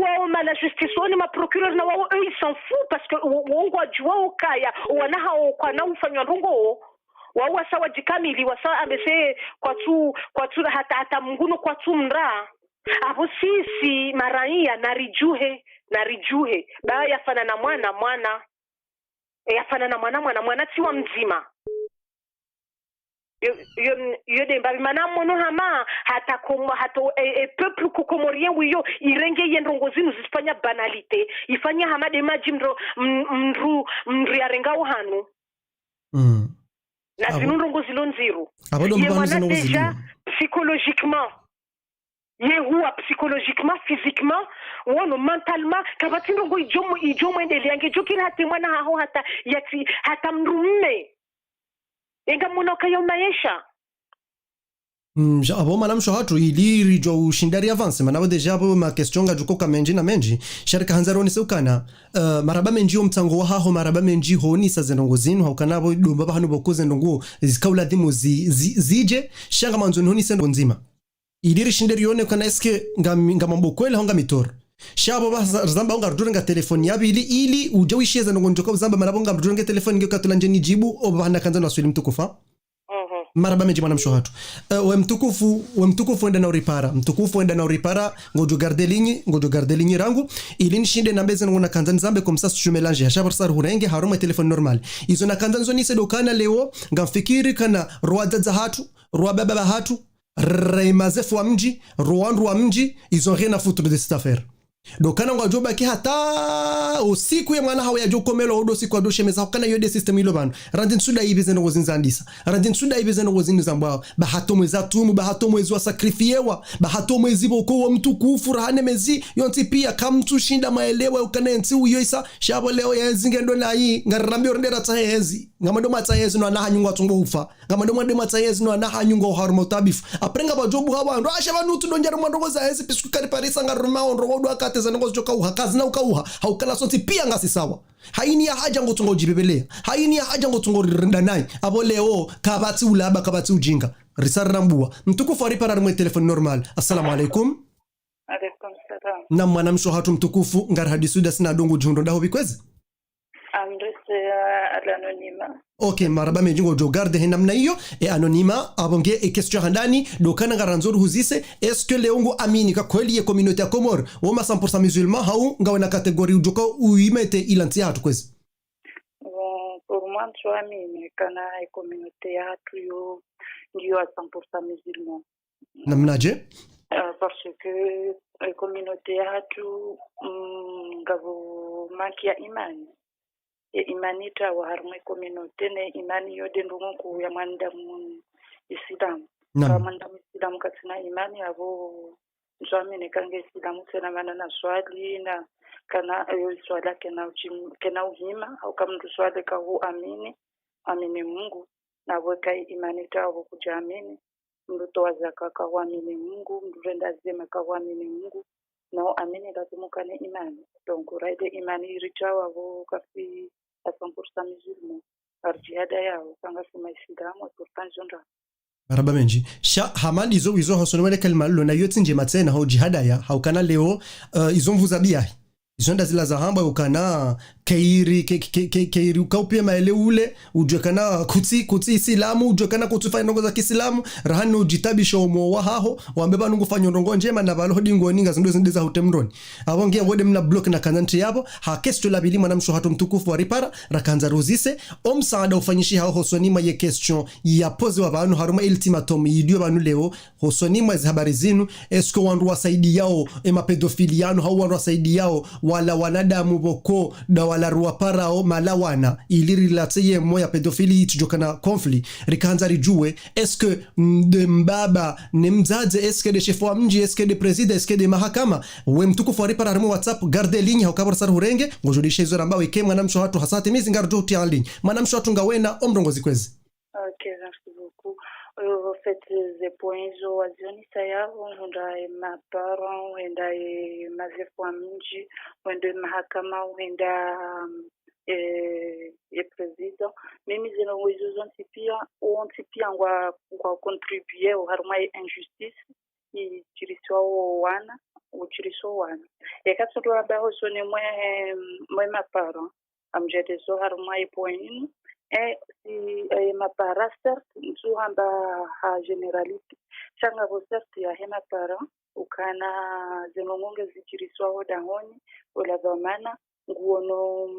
wao mala justice wao ma procureur na wao ils s'en fout parce que wao wajua ukaya wana hao kwa na ufanywa ndongo wao wasawa jikamili wasawa ambese kwa tu hata munguno kwa tu mra abo sisi maraia narijuhe ba yafana na mwana yafana na mwana tiwa mzima yo de mbabi mana mono hama hata peuple kukomorien wiyo irenge yendrongo zinu zifanya banalité ifanya hama de maji mru yarenga uhanu na zinu ndrongo zilo nziru ye wana deja psychologiquement ye huwa psychologiquement physiquement wono mentalement kabati ndrongo ijomo endeleange jokira hati mwana haho hata mrumme inga muna kayo maisha abo manam sho hatu ili rijo ushindari avance manabo deja abo ma question ga juko kamenji na menji sharika hanzaroni seukana maraba menji omtsango wa haho maraba menji honi sa zenongo zinu haukana abo domba bahanu bokoze ndongo zikaula dimu zije shanga manzoni honi sendo nzima ili rishindari yone kana eske ngamambo kwele honga mitor shabo bazamba unga ruduranga telefoni yabili ili uje wisheza ndongo njoka uzamba maraba unga ruduranga telefoni ngeka tulanje ni jibu obana kanza na swali mtukufa maraba meji mwana mshohatu we mtukufu enda na uripara ngojo garde linyi rangu ili nishinde na mbeze ngona kanza nzambe komsa su melange hashabar sar hurenge haruma telefoni normal izo na kanza nzoni se dokana leo ngamfikiri kana roada za hatu roa baba hatu reimazefu wa mji roandu wa mji izo rien à foutre de cette affaire dokana ngo joba ki hata usiku ya mwana hawa ya jokomelo odo siku ado shemeza kana yode system ilo bano randin suda ibeze no zinzandisa randin suda ibeze no zinzambwa bahato mweza tumu bahato mwezi wa sakrifiewa bahato mwezi boko wa mtu kufurahane mezi yonti pia kamtu shinda maelewa ukanensi uyoisa shabo leo yenzinge ndo na hii ngarambi orndera tsahezi ngamado matsahezi no anahanyungwa tungo ufa ngamado mwade matsahezi no anahanyungwa harmo tabifu aprenga bajobu hawa ndo asha banu tudonjera mwandogo za hezi pisku kari parisa ngaruma ondrogo akate zanongo joka uha kazi na ukauha haukala sonti pia ngasi sawa haini ya haja ngotungo ujibebelea haini ya haja ngotungo rindanai abo leo kabati ulaba kabati ujinga risara mbua mtukufu aripara mwe telefoni normal assalamu alaikum salam na mwana msho hatu mtukufu ngar hadisuda sina dongo jundo ndaho bikwezi amrese alanonima okay maraba menjingo jo garde henamna hiyo anonyma abonge question handani dokana ngaranzor huzise est-ce que leongo amini ka kweli ye communauté ya Comore woma 100% musulman hau ngawana catégorie ujoka uimete ilanti hatu kwezi pour moi je amini kana e communauté ya hatu yo ndio 100% musulman namnaje parce que e communauté ya hatu ngabo makia imani imani ta wa harmai communauté ne imani yode ndungu ku ya manda mu islam kama manda islam katina imani abo njami ne kange islam tena maana na swali na kana yo swala kena uhima au kama mtu swali ka hu amini Mungu na weka imani ta wa kujamini mndu toa zaka kawamini Mungu, mndu renda zema kawamini Mungu, nao amini lazima kane imani. Donc raide imani irichawa vo kafi à 100% musulman. Arjihada yao kanga sima isilamu pourtant jonda. Maraba menji sha hamadi zo wizo hosonwele kalma lo na yoti nje matena ho jihada ya haukana leo izomvuzabia izonda zila za hamba ukana keiri ukaupia maele ule ujekana kuti isilamu ujekana kutufa ndongo za Kiislamu rahani ujitabisha umo wa haho wambeba nungu fanyo ndongo njema na balo hodingo ninga zindu za hutemroni abonge wode mna block na kananti yabo hakesto la bilima na mshohato mtukufu wa ripara rakanza rozise omsaada ufanyishi hao hosonima ye question ya pose wa banu haruma ultimatum yidio banu leo hosonima za habari zinu esko wandu wasaidi yao ema pedofiliano hao wandu wasaidi yao wala wanadamu boko da wala ruwaparao malawana iliri lateye moya pedofili itujokana konfli rikanza rijue eske de mbaba ne mzaze eske de chef wa mji eske de president eske de mahakama we mtukufu wa ripara harimo WhatsApp garde ligne hokabara sar hurenge ngojodisha hizo rambao ikemwa namsho watu hasati mizi ngarjo uti en ligne manamsho watu ngawena omrongozi kwezi. Ok, merci beaucoup. En fait, les points oisioni saya wenda ma parents wenda mazefu mingi wenda mahakama wenda president mimi zina uwezo zonti pia ngwa contribuer au harma injustice uchiriswa wana yakatsoto abaho sone mwe ma parents amjete so harma point si mapara certes nzu hamba ha generality changa vo certes ya hema para ukana zenongonge zichiriswa hodangoni ola dhamana nguono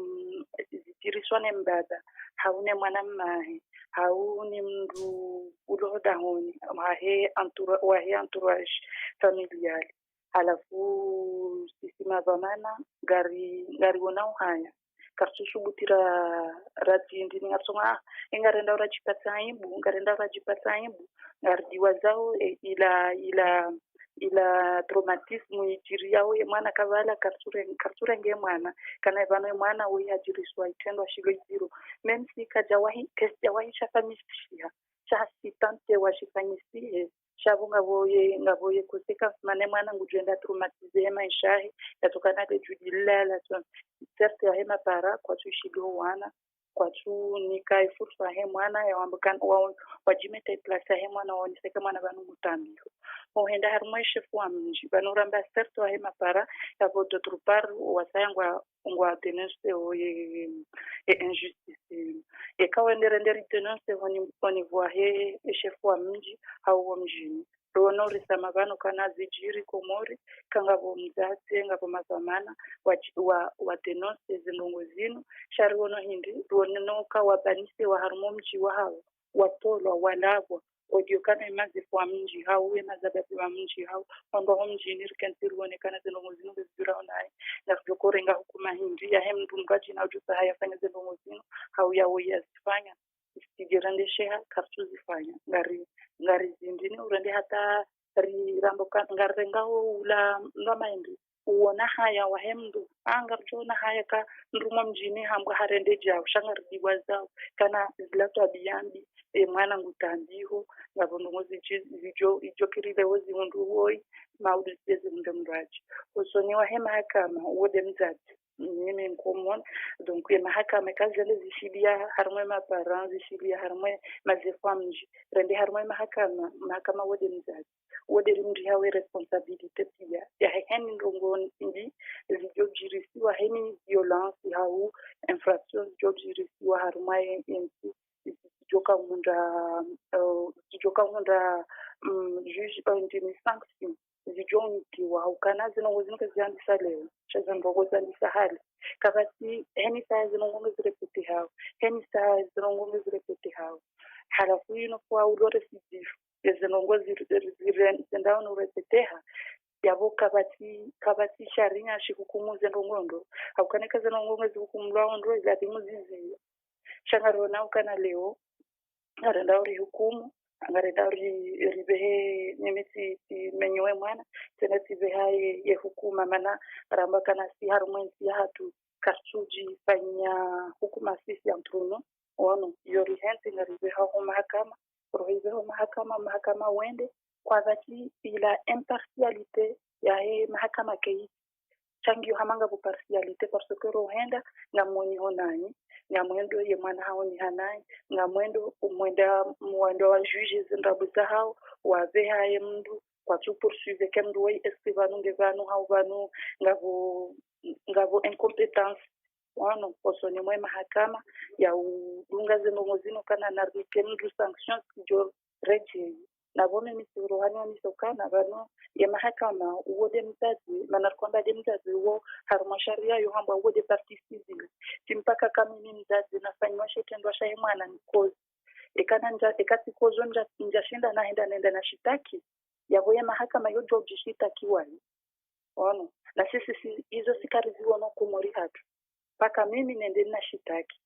zichiriswa ne mbada haune mwana mmahe hauni mndu ulo hodangoni wahe entourage familial halafu sisi madhamana gari wona uhaya kartusubutira radindi ningatsonga ingarenda urajipata imbu ngardiwa zao ila traumatisme ijiri yao mwana kavala karture nge mwana kana ivano mwana we ajiriswa itendo shilo iziro même si kajawahi shafamishia chasitante washifanyisihe shavunga ngavoye kuseka mane mwana ngujenda traumatize maisha yatokana de judilala certes hema para kwa tushilo wana kwa tu nikai fursa he mwana ya wambukan wajimete place he mwana waniseka mwana banu mutambio ohenda harmo chef wa mji banuramba certes hema para ya voto trupar wasayangwa ngwa denonce o injustice e kawendere nderi denonce oni voie chef wa mji au mjini ronori samavano kana zijiri komori kanga vo mzate ngavo mazamana wa denonce zinongo zinu shari wono hindi ruonoka wabanise wa harmo mji wa hao watolwa walagwa odiokana imazifu wa mji hao we mazabazi wa mji hao wamba ho mji nirikenti ruonekana zinongo zinu bezura onai na kujokorenga hukuma hindi ya hemdu mgaji na ujusa haya fanya zinongo zinu hao ya uya zifanya istigirande sheha kartu zifanya ngari zindini urende hata riramboka ngarengaho ula ngamaindi uona haya wahemdu angarjona haya ka nduma mjini hambwa harende jao shangardiwa zao kana zilato abiyambi mwana ngutandiho ngabongozi ijokiride wozi mundu woi maudu zeze mndamraji usoni wa hema kama wode mzati mimi mkomon donc mahakama kazale zishilia harmwe maparents zishilia harmwe mazefamji rende harmwe mahakama wode mzati wode rimri hawe responsabilité pia ya heni ndongo ndi zijojirisi wa heni violence hau infraction zijojirisi wa harmwe insi joka munda juge indemnité sanction zijonti wa ukana zinongo ziandisa leo chazandogo zandisa hali kabati heni saa zinongo zirepete hao halafu yino kwa ulore sidifu zinongo zirendao no repeteha yabo kabati sharinya shikukumu zinongondo aukaneka zinongo zikukumulwa ndo zati muzizi shangarona ukana leo arenda uri hukumu angarenda ribehe nemesi menyowe mwana tena tibeha ye hukuma mana ramba kana si harumwensi hatu karsuji fanya hukuma sisi ya mtruno ono yori henti ngaribeha ho mahakama prohibiwa mahakama wende kwa dhati ila impartialité ya mahakama kei changio hamanga bu partialité parce que rohenda na mwenye honani na mwendo ye mwana hao ni hanai na mwendo wa juge zindabu za hao wa veha ye mndu kwa tu poursuivre kemdu wei estivanu ngevanu hao vanu ngavo incompetence wano posone mwe mahakama ya udunga zino kana na rikemdu sanctions kijo reje na vome misiruhani wa misokana vano ya mahakama uwode mzazi manarkwamba de mzazi uwo harumasharia yo hamba uwode parti civil timpaka kamini mzazi nafanywa shetendwa shaye mwana nikozi ekati kozo njashinda naenda na shitaki yabo ya mahakama yo joji shitaki wali wano na sisi hizo sikariziwa no kumori hatu paka mimi nende na shitaki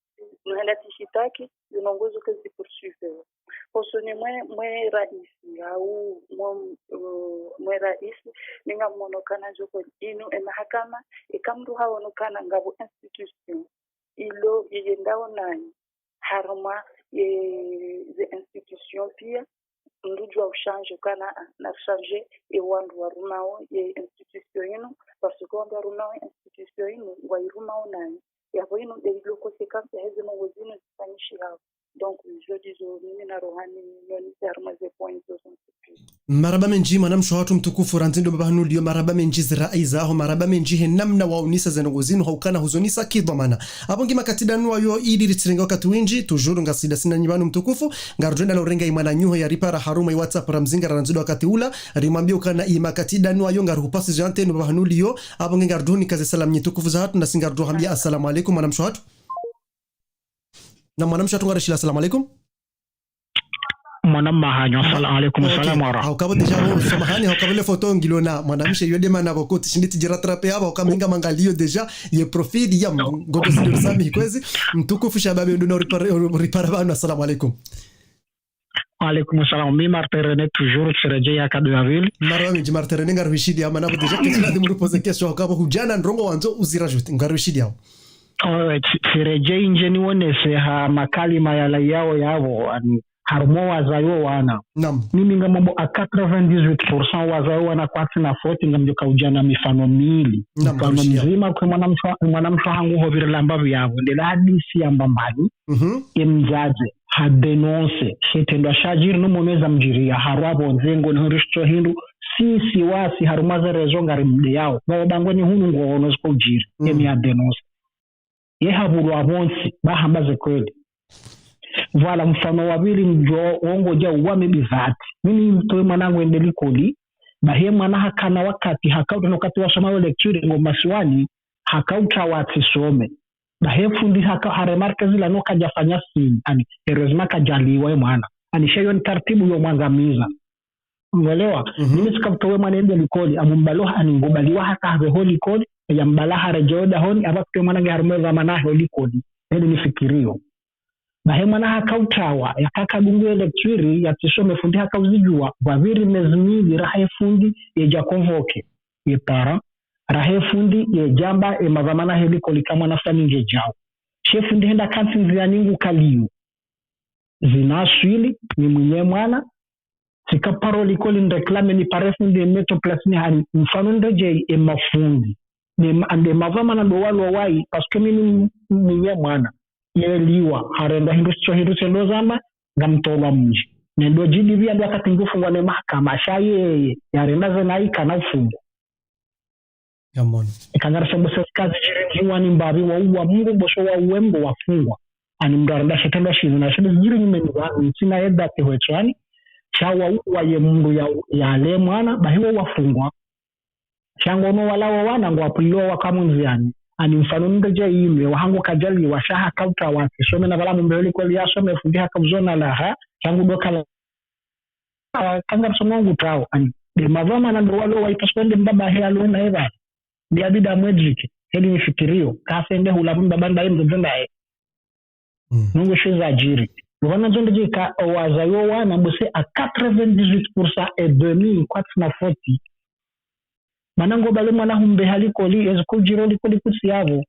naenda tishitaki zinongozo kazi poursuivre posone mwe raisi au mwe raisi ninga monokana joko inu mahakama ikamru hawonokana ngabo institution ilo yendao nani haruma ye institution pia ndujwa ushange kana na changer e wandu warumao ye institution ino parce que wandu warumao institution ino wa irumao nani yabo ino de ilo conséquence ya hizo mawazino zifanyishi hao donc je dis mimi na rohani yoni zarma ze points maraba menji manamsho watu mtukufu ranzindo baba ndio maraba menji ziraiza aho maraba menji henamna waunisa zenogozino haukana huzonisa kidhamana hapo ngima katidanu ayo idi ritrenga wakati winji tujuru ngasida sina nyibanu mtukufu ngarjenda lo renga imana nyuho ya ripara haruma WhatsApp ramzinga ranzindo wakati ula rimambia ukana ima katidanu ayo ngaru pasi jante no baba ndio hapo ngarduni kaze salam nyitukufu za hatu na singardu hambia assalamu alaykum manamsho watu na manamsho watu ngarishila assalamu alaykum mwanamma hanyo assalamu alaykum assalamu wa hawkabo deja samahani hawkabele foto ngilona mwanamshe yode mana bokoti shinditi jiratrape haba wakaminga mangalio deja ye profili ya ngogo sidio sami hikwezi mtukufu shababe ndo ripara bana assalamu alaykum alaykum assalam mi marterene toujours sereje ya kadu ya ville marwa mi marterene ngarwishidi ama nabo deja kesina dimuru pose kesho hawkabo hujana ndrongo wanzo uzirajute ngarwishidi yao sereje injeni wonese ha makalima yao ani harmo wazayo wana mimi ngambo a 98% wazayo wana kwa na 40 ngamjoka ujana mifano mili mfano mzima kwa mwanamsho hangu hovirlamba vyavo ndela hadisi ya mbambani emzaje hadenonse shetendwa shajiri no moneza mjiria harwabo nzengo ni horisto hindu sisi wasi harumaza rezonga rimde yao babangoni hunu ngono ziko ujiri emi hadenonse ye haburu abonsi bahambaze kweli. Vala mfano wabili mjo wongo ja uwame bizati mimi mtoe mwanangu endeli kodi bahe mwana hakana wakati hakauta wakati wasoma lecture ngoma swali hakauta watisome bahe fundi haremarka zila noka jafanya sin ani erezma kajaliwa mwana ani shayon taratibu yo mwangamiza unaelewa mimi sikamtoe mwana endeli kodi amumbalo ani ngobaliwa hata the holy code ya mbalaha rejoda honi abakte mwana ngarumeza manahe holy code hili nifikirio bahe mwana hakautawa yakakagungue lecture yatisome fundi hakauzijua vaviri mezmili rahe fundi yeja convoke yepara rahe fundi yejamba emazamana heliko likama nafani ngejao shefundi henda kansi nzianingu kaliu zinaswili ni mwenye mwana sika paroli koli nreklame ni pare fundi emeto plasini hani mfano ndeje emafundi ande mazamana dowalo wai paske mimi mwenye mwana yeliwa harenda hindu sendo zama ngamtolwa mji nendo GDV ando akatingufu ngwane mahakama shaye yarenda zenaika na ufungo yamoni ikangara sembo kazi jirenji wani mbabi wa uwa mungu boso wa uwembo wafungwa ani mdaranda shetendo shizu na shizu jiri nyumeni wani sina yeda tehwechwani shawa uwa ye mungu ya le mwana bahiwa wafungwa shangono walawa wana ngwapulilo wakamunziani ani mfano ndeje yime wahangu kajali washaha kauta wake some na bala mumbeli kweli yasome fundi hakabzona laha changu dokala kanga sonongu tao ani de mavama na ndo walo waipaswende mbaba he alona eva ndi abida mwedriki heli nifikirio kasende hulabunda banda yimzo zenda e nungu shiza ajiri wana zondeje ka wazayo wana bose a 98% et demi 440 manango bale mwana humbe haliko li eziko jiro liko likusi yavo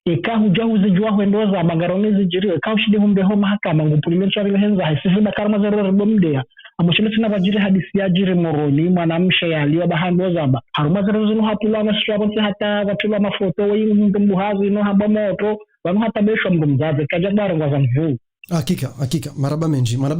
eka hujahuzi jua huendoza magaronizi jirio eka ushidi humbeho mahakama ngupulimen swari henza haisifi bakarma zero ribomdea amushime tina bajiri hadisi ya jiri moroni mwanamshe yaliwa bahandoza ba haruma zero zinu hatula maswabonsi hata watula mafoto wimbuhazi no hamba moto wanu hata besho mgumzaze kajabara ngwa zamvu hakika maraba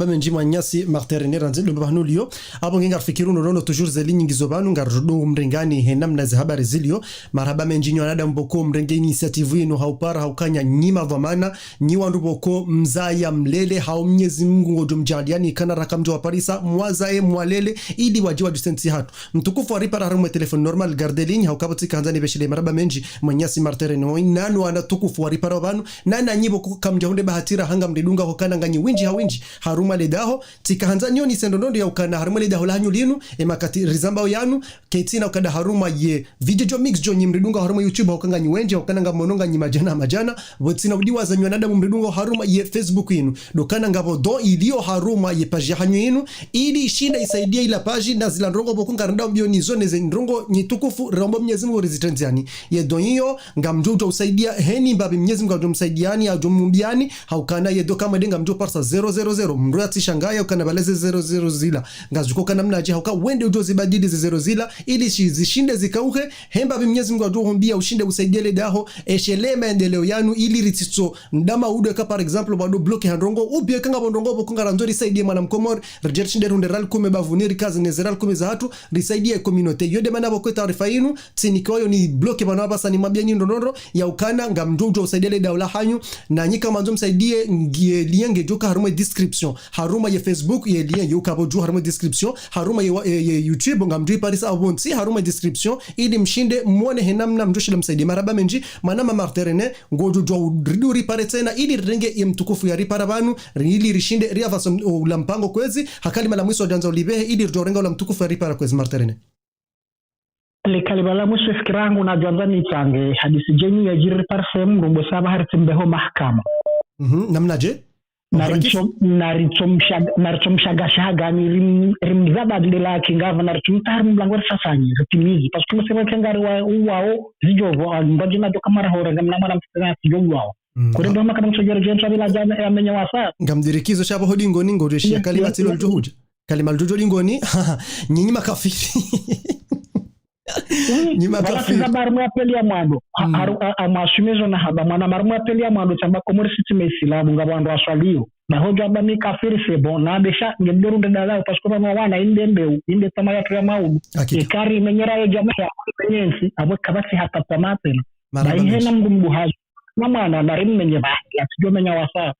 menji mwanyasi marterene ranzido bahanulio abo ngenga fikiru nono toujours zeli nyingizo banu ngarudo mringani henamna za habari zilio maraba menji nywanada mboko mrenge initiative ino haupara haukanya nyima dhamana nyiwa nduboko mzaya mlele hao Mwenyezi Mungu ngojo mjaliani kana rakamjo wa parisa mwazae mwalele ili wajiwa dusensi hatu mtukufu aripara harume telefone normal gardeline haukaboti kanzani beshile maraba menji mwanyasi marterene nanu ana tukufu aripara banu nana nyibo kamja hunde bahatira hanga mridunga hokana nganyi winji hawinji haruma ledaho tika hanzanyo ni sendondo ya ukana haruma ledaho lanyu linu emakati rizamba yanu ketina ukada haruma ye video mix jo nyimridunga haruma YouTube hokanga nyi wenje hokana ngamononga nyi majana botsina udiwa za nyanada mridunga haruma ye Facebook yinu dokana ngabo do ilio haruma ye page hanyu yinu ili shinda isaidia ila page na zila ndrongo bokunga randa mbio ni zone ze ndrongo nyitukufu rombo Mwenyezi Mungu rezitanziani ye donyo ngamjojo usaidia heni babi Mwenyezi Mungu ajomsaidiani ajomumbiani haukana ye do kama denga mjo parsa 000 mndo atishangaya ukanabaleze 00 zila ngazuko kana mnaje hauka wende ujozi badili 00 zila ili zishinde zikauke hemba Mwenyezi Mungu ajohombia ushinde usaidie le daho eshele maendeleo yanu ili ritito ndama udo ka par exemple bado bloke handrongo ubie kanga bondongo bokunga ranzori saidie mwana mkomor rejerchinde runderal kume bavuniri kazi nezeral kume za hatu risaidie community yode manabo kwa taarifa yinu tsinikoyo ni bloke bana basa ni mabia nyindonoro ya ukana ngamjojo usaidie le daula hanyu na nyika manzo msaidie ngie lienge joka haruma description haruma ya Facebook ye lien yo kaboju haruma description haruma ya YouTube ngamjui paris abonti haruma description ili mshinde muone henamna mjoshile msaidie maraba menji manama marterene ngojo jo riduri pare tena ili renge ya mtukufu ya ripara banu ili rishinde riava ula mpango kwezi hakali mala mwiso janza ulibehe ili rijorenga ula mtukufu ya ripara kwezi marterene le kalibala mwiso fikirangu na janza ni change hadisi jenyu ya jiri parse mrumbo saba haritimbeho mahakama namnaje narichomshagashaga ni rimzaba dila kingava narichumtar mlangor sasanyi ritimizi parce que msema kengari wao zijovo mbajina do kamara hore ngamna mala mfana zijovo wao kore ndo makana msojero jentra bila jana yamenya wasa ngamdirikizo shabo hodingo ningo reshia kalima tilo ljohuja kalima ljojo lingoni nyinyi makafiri nyima kafiri barmu apeli ya mwando amashumezo na haba mwana marmu apeli ya mwando chamba komori sitime isilamu ngabando aswalio na hoja abami kafiri sebo na besha ngendoru ndala parce que mama wana inde tama ya kwa maudu ekari menyera ya jamaa ya penyensi abo kabati hata tamate na ihena mgumbu hazo na mwana na rimenye ba ya tujomenya wasa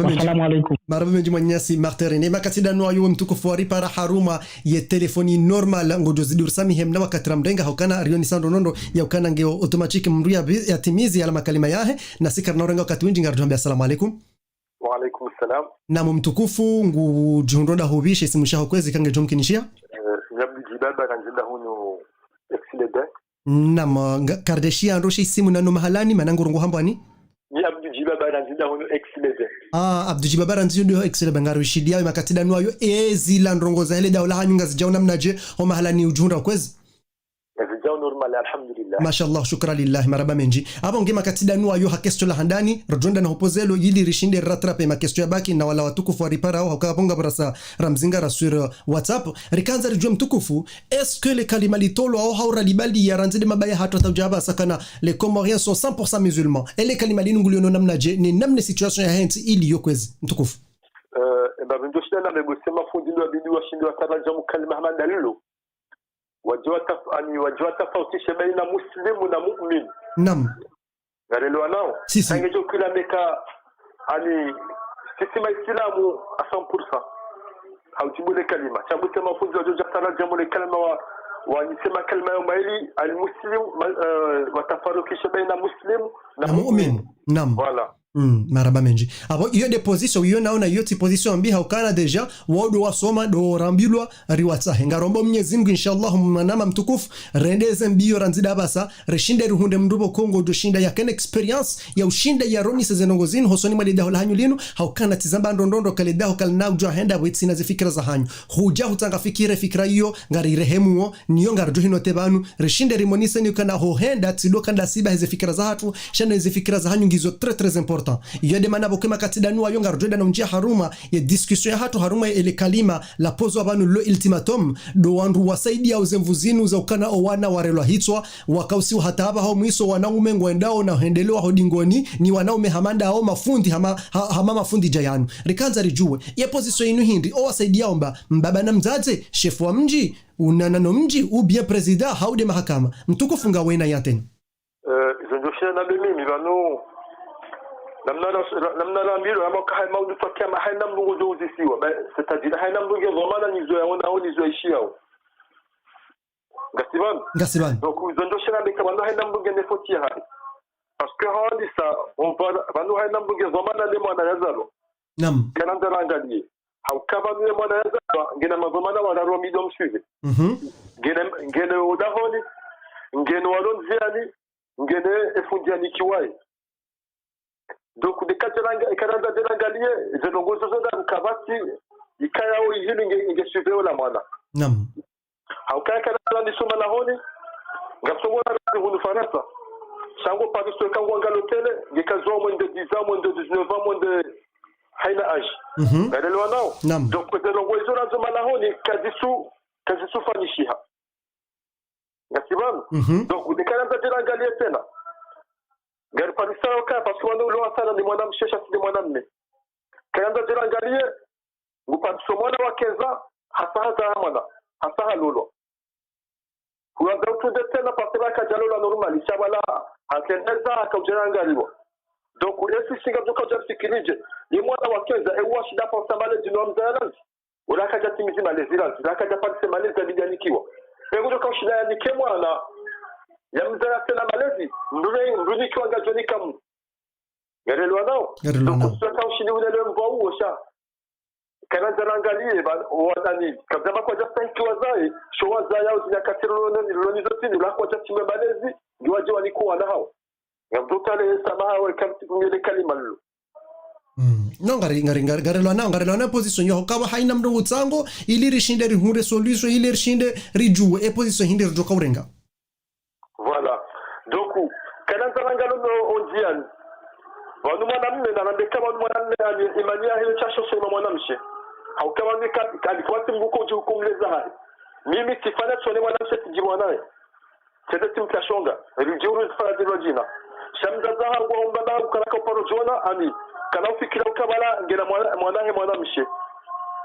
Assalamu alaikum. Maraba menji mwanyasi marterene makatida no ayo mtukufu para haruma ye telefoni normal ngojo zidur sami hemna wakatira mrenga hokana rioni sando nondo ya ukana ngeo automatic mruya ya timizi ala makalima yahe na sikar na renga wakati winji ngarujambia assalamu alaikum. Wa alaikum salam. Na mtukufu ngu jihondoda hubishe simushaho kwezi kange jomkinishia Abdu Jibaba kanjida hunu exilede na kardeshia ndoshi simu nano mahalani manangu rungu hambani ni Abdu Jibaba kanjida hunu exilede Abdu Jibaba nzido exilede ngaru shidia makatida no ayo ezila ndrongo za hele daula hanyunga zijauna mnaje ho mahalani ujunda kwezi zijao normal alhamdulillah mashallah shukran lillahi maraba menji abo ngema katida no ayo hakesto la handani rjonda na hopozelo yili rishinde ratrape makesto ya baki na wala watukufu ripara au hakaponga barasa ramzinga sur WhatsApp rikanza rijua mtukufu est-ce que les kalima litolo au haura libali ya ranzide mabaya hatu tajaba sakana les comoriens sont 100% musulmans et les kalima linungulio namnaje ni namne situation ya henti ili yokwezi mtukufu ndio shida na megosema fundi wa bidii washindi wa taraja mkalima hamdalilo wajua tofautisha baina muslimu na mu'min. Naam. Ngalelo nao. Tangejo kila meka ani sisi maislamu 100%. Hautibule kalima. Chabute mafunzo wa joja taraja mule kalima wa nisema kalima ya maili almuslim watafarukisha baina muslimu na mu'min. Naam. Voilà. maraba menji abo iyo de position iyo naona iyo ti position mbi haukana deja wodo wasoma do rambilwa riwatsa ngarombo Mwenyezi Mungu inshallah mwanama mtukufu rendeze mbio ranzida basa reshinde ruhunde mndubo Kongo do shinda ya ken experience ya ushinda ya romi sezenongozini hosoni mali daho hanyu lino haukana tizamba ndondondo kale daho kale naujo henda witsina zifikira za hanyu huja hutanga fikira iyo ngari rehemuo niyo ngarjo hino tebanu reshinde rimonise ni kana ho henda tido kanda siba hizo fikira za hatu shana hizo fikira za hanyu ngizo très important yode manabo kema katidanu ayo ngarjo na njia haruma ya discussion ya hatu haruma ile kalima la pozo abanu lo ultimatum do wandu wasaidi au zemvuzinu za ukana owana warelwa hitwa wakausi hata haba hao mwiso wanaume ngwendao na hendelewa hodingoni ni wanaume hamanda au mafundi hama mafundi jayanu rikanza rijue ya position inu hindi o wasaidi yaomba mbaba na mzaze chef wa mji unanano mji u bien president haude mahakama mtukufunga wena yaten zonjoshia na mimi vanu namna rambiro ama kai maudu tokia ma haina mnungu do uzisiwa c'est-à-dire haina mnungu zomana nizo yaona au nizo ishiao Gasiban donc zonjoshia na beka bando haina mnungu ne fotia hai parce que handi ça on va bando haina mnungu zomana le mwana yazalo nam kananda rangalie haukaba le mwana yazalo ngena mazomana wala romi dom suivi ngene udahoni ngene walonziani ngene efundiani kiwai donc de karanda derangalie zenongozo zoda kabati ikayao ihili ngesuveo la mwana nam haukaya karanda soma la honi ngapsongola hunu farasa sango pavisto kango ngalotele ngekazo moins de 10 ans moins de 19 ans moins de haina âge ngalelo nao donc zenongozo la zoma la honi kazisu fanishiha ngasiban donc de karanda derangalie tena gari parisa oka parce que wana ulo sana ni mwana mshesha si mwanamme kaanza jirangalie ngupatso mwana wa keza hasa mwana hasa lolo kuanza utude tena pasema kajalo normal shabala hakeneza akajirangalio donc esi singa duka jasikirije ni mwana wa keza ewa shida kwa samale dino mzalanzi ulaka jatimizi malezilanzi ulaka japatse malezi bidanikiwa ego duka shida ya nikemwana ya mzara tena malezi nduni kiwanga joni kamu garelwa nao donc sasa ushini ule mvao osha kana zarangalie wadani kabla kwa jasta ikiwazai showaza yao zinakatiro loni zote ni la kwa jasta malezi ndio walikuwa na hao ngabutale samaha wa kamti kumile kalima lulu no garelwa na position yo kawa haina mdongo tsango ili rishinde rihure solution ili rishinde rijue e position hindi rijoka urenga. Voilà. Donc, quand on a on wanu mwanamme na nambeka wanu mwanamme ani imania hile chasho sema mwanamshe haukawa nika alifuati mbuko uji hukumleza hai mimi kifanya tsone mwanamshe tijimwa nae tete timkashonga rijiuru zifanya dilo jina shamda zaha uwa na ukanaka uparo jona ani kana ufikira ukabala ngena mwanahe mwanamshe